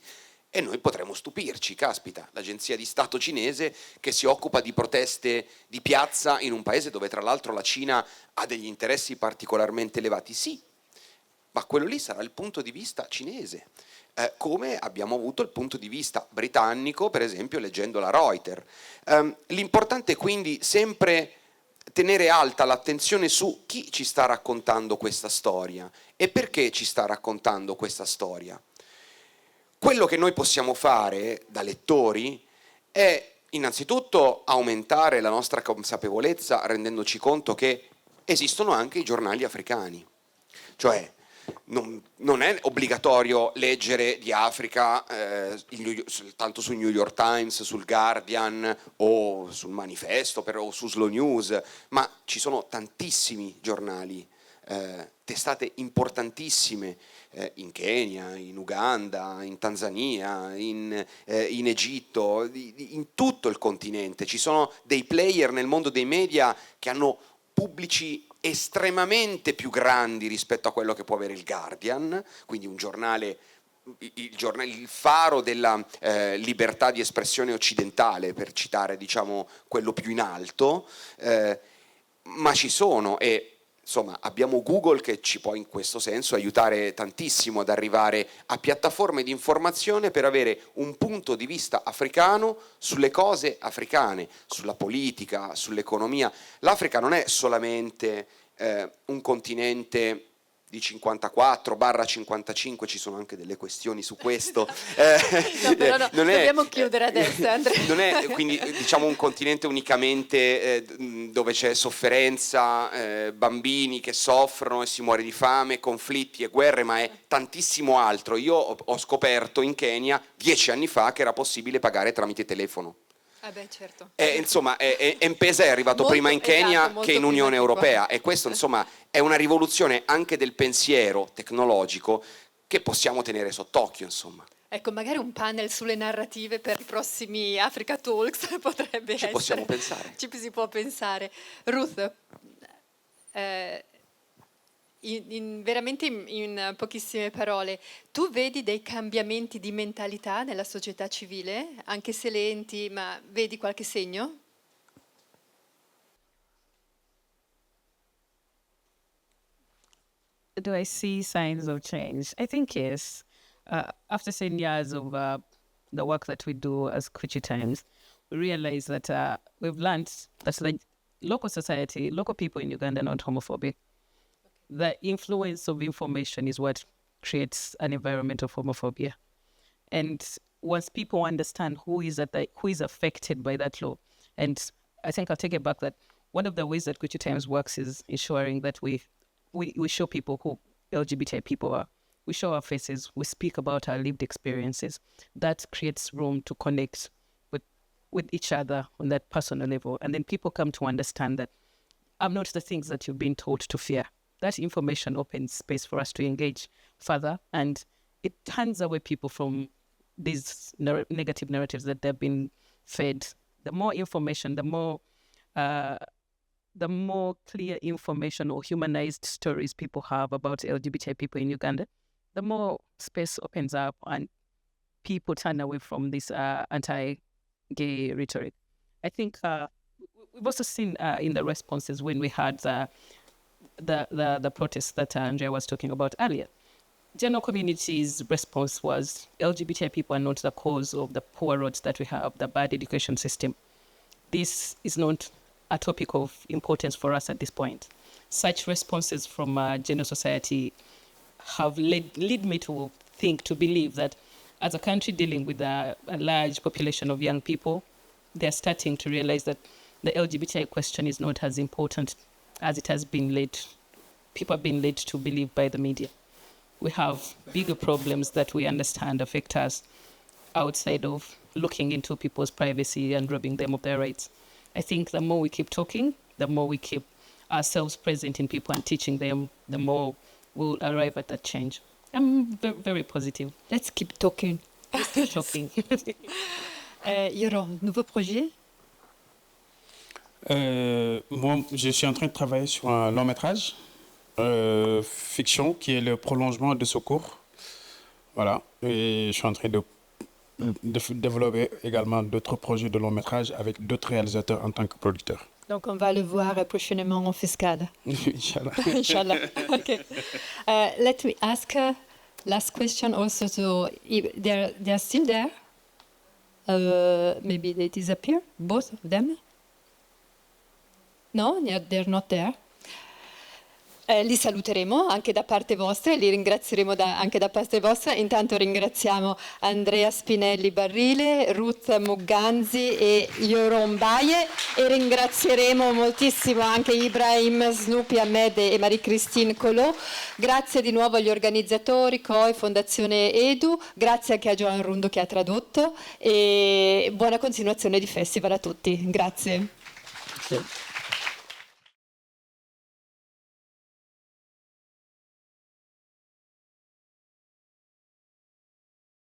E noi potremmo stupirci, caspita, l'agenzia di Stato cinese che si occupa di proteste di piazza in un paese dove tra l'altro la Cina ha degli interessi particolarmente elevati. Sì, ma quello lì sarà il punto di vista cinese, come abbiamo avuto il punto di vista britannico, per esempio leggendo la Reuters. L'importante è quindi sempre tenere alta l'attenzione su chi ci sta raccontando questa storia e perché ci sta raccontando questa storia. Quello che noi possiamo fare da lettori è innanzitutto aumentare la nostra consapevolezza rendendoci conto che esistono anche i giornali africani. Cioè non è obbligatorio leggere di Africa tanto sul New York Times, sul Guardian o sul Manifesto o su Slow News, ma ci sono tantissimi giornali, testate importantissime in Kenya, in Uganda, in Tanzania, in Egitto, in tutto il continente. Ci sono dei player nel mondo dei media che hanno pubblici estremamente più grandi rispetto a quello che può avere il Guardian, quindi un giornale, il faro della libertà di espressione occidentale, per citare diciamo quello più in alto, ma ci sono e insomma abbiamo Google che ci può in questo senso aiutare tantissimo ad arrivare a piattaforme di informazione per avere un punto di vista africano sulle cose africane, sulla politica, sull'economia. L'Africa non è solamente un continente di 54/55, ci sono anche delle questioni su questo. No, però no, dobbiamo chiudere adesso, Andrea. Non è quindi diciamo un continente unicamente dove c'è sofferenza, bambini che soffrono e si muore di fame, conflitti e guerre, ma è tantissimo altro. Io ho scoperto in Kenya 10 anni fa che era possibile pagare tramite telefono. Certo. Insomma, M-Pesa è arrivato Molto, prima in Kenya esatto, che in Unione Europea, e questo insomma è una rivoluzione anche del pensiero tecnologico che possiamo tenere sott'occhio, insomma. Ecco, magari un panel sulle narrative per i prossimi Africa Talks potrebbe essere. Ci possiamo pensare. Ci si può pensare. Ruth, veramente in pochissime parole, tu vedi dei cambiamenti di mentalità nella società civile, anche se lenti, ma vedi qualche segno? Do I see signs of change? I think yes. After 10 years of the work that we do as Kuchi Times, we realize that we've learned that the local society, local people in Uganda are not homophobic. The influence of information is what creates an environment of homophobia. And once people understand who is affected by that law, and I think I'll take it back that one of the ways that Kuchi Times works is ensuring that we show people who LGBT people are. We show our faces, we speak about our lived experiences. That creates room to connect with each other on that personal level. And then people come to understand that I'm not the things that you've been taught to fear. That information opens space for us to engage further, and it turns away people from these negative narratives that they've been fed. The more information, the more clear information or humanized stories people have about LGBT people in Uganda, the more space opens up and people turn away from this anti-gay rhetoric. I think we've also seen in the responses when we had the protests that Andrea was talking about earlier. General community's response was LGBT people are not the cause of the poor roads that we have, the bad education system. This is not a topic of importance for us at this point. Such responses from general society have led me to believe that as a country dealing with a large population of young people, they're starting to realize that the LGBTI question is not as important as it has been people have been led to believe by the media. We have bigger problems that we understand affect us outside of looking into people's privacy and robbing them of their rights. I think the more we keep talking, the more we keep ourselves present in people and teaching them, the more we'll arrive at that change. I'm very, very positive. Let's keep talking. Let's keep talking. Yoram, nouveau projet? Moi, je suis en train de travailler sur un long métrage, fiction, qui est le prolongement de ce cours. Voilà. Et je suis en train de développer également d'autres projets de long métrage avec d'autres réalisateurs en tant que producteur. Donc on va le voir prochainement en fiscale. Inch'Allah. Inshallah. Okay. Let me ask last question also. So they're still there? Maybe they disappear, both of them? No, they're not there. Li saluteremo anche da parte vostra e li ringrazieremo anche da parte vostra. Intanto ringraziamo Andrea Spinelli Barrile, Ruth Muganzi e Yoram Baye, e ringrazieremo moltissimo anche Ibrahim Snoopy Ahmed e Marie-Christine Collot. Grazie di nuovo agli organizzatori, COI, Fondazione Edu, grazie anche a Giovan Rundo che ha tradotto, e buona continuazione di festival a tutti. Grazie.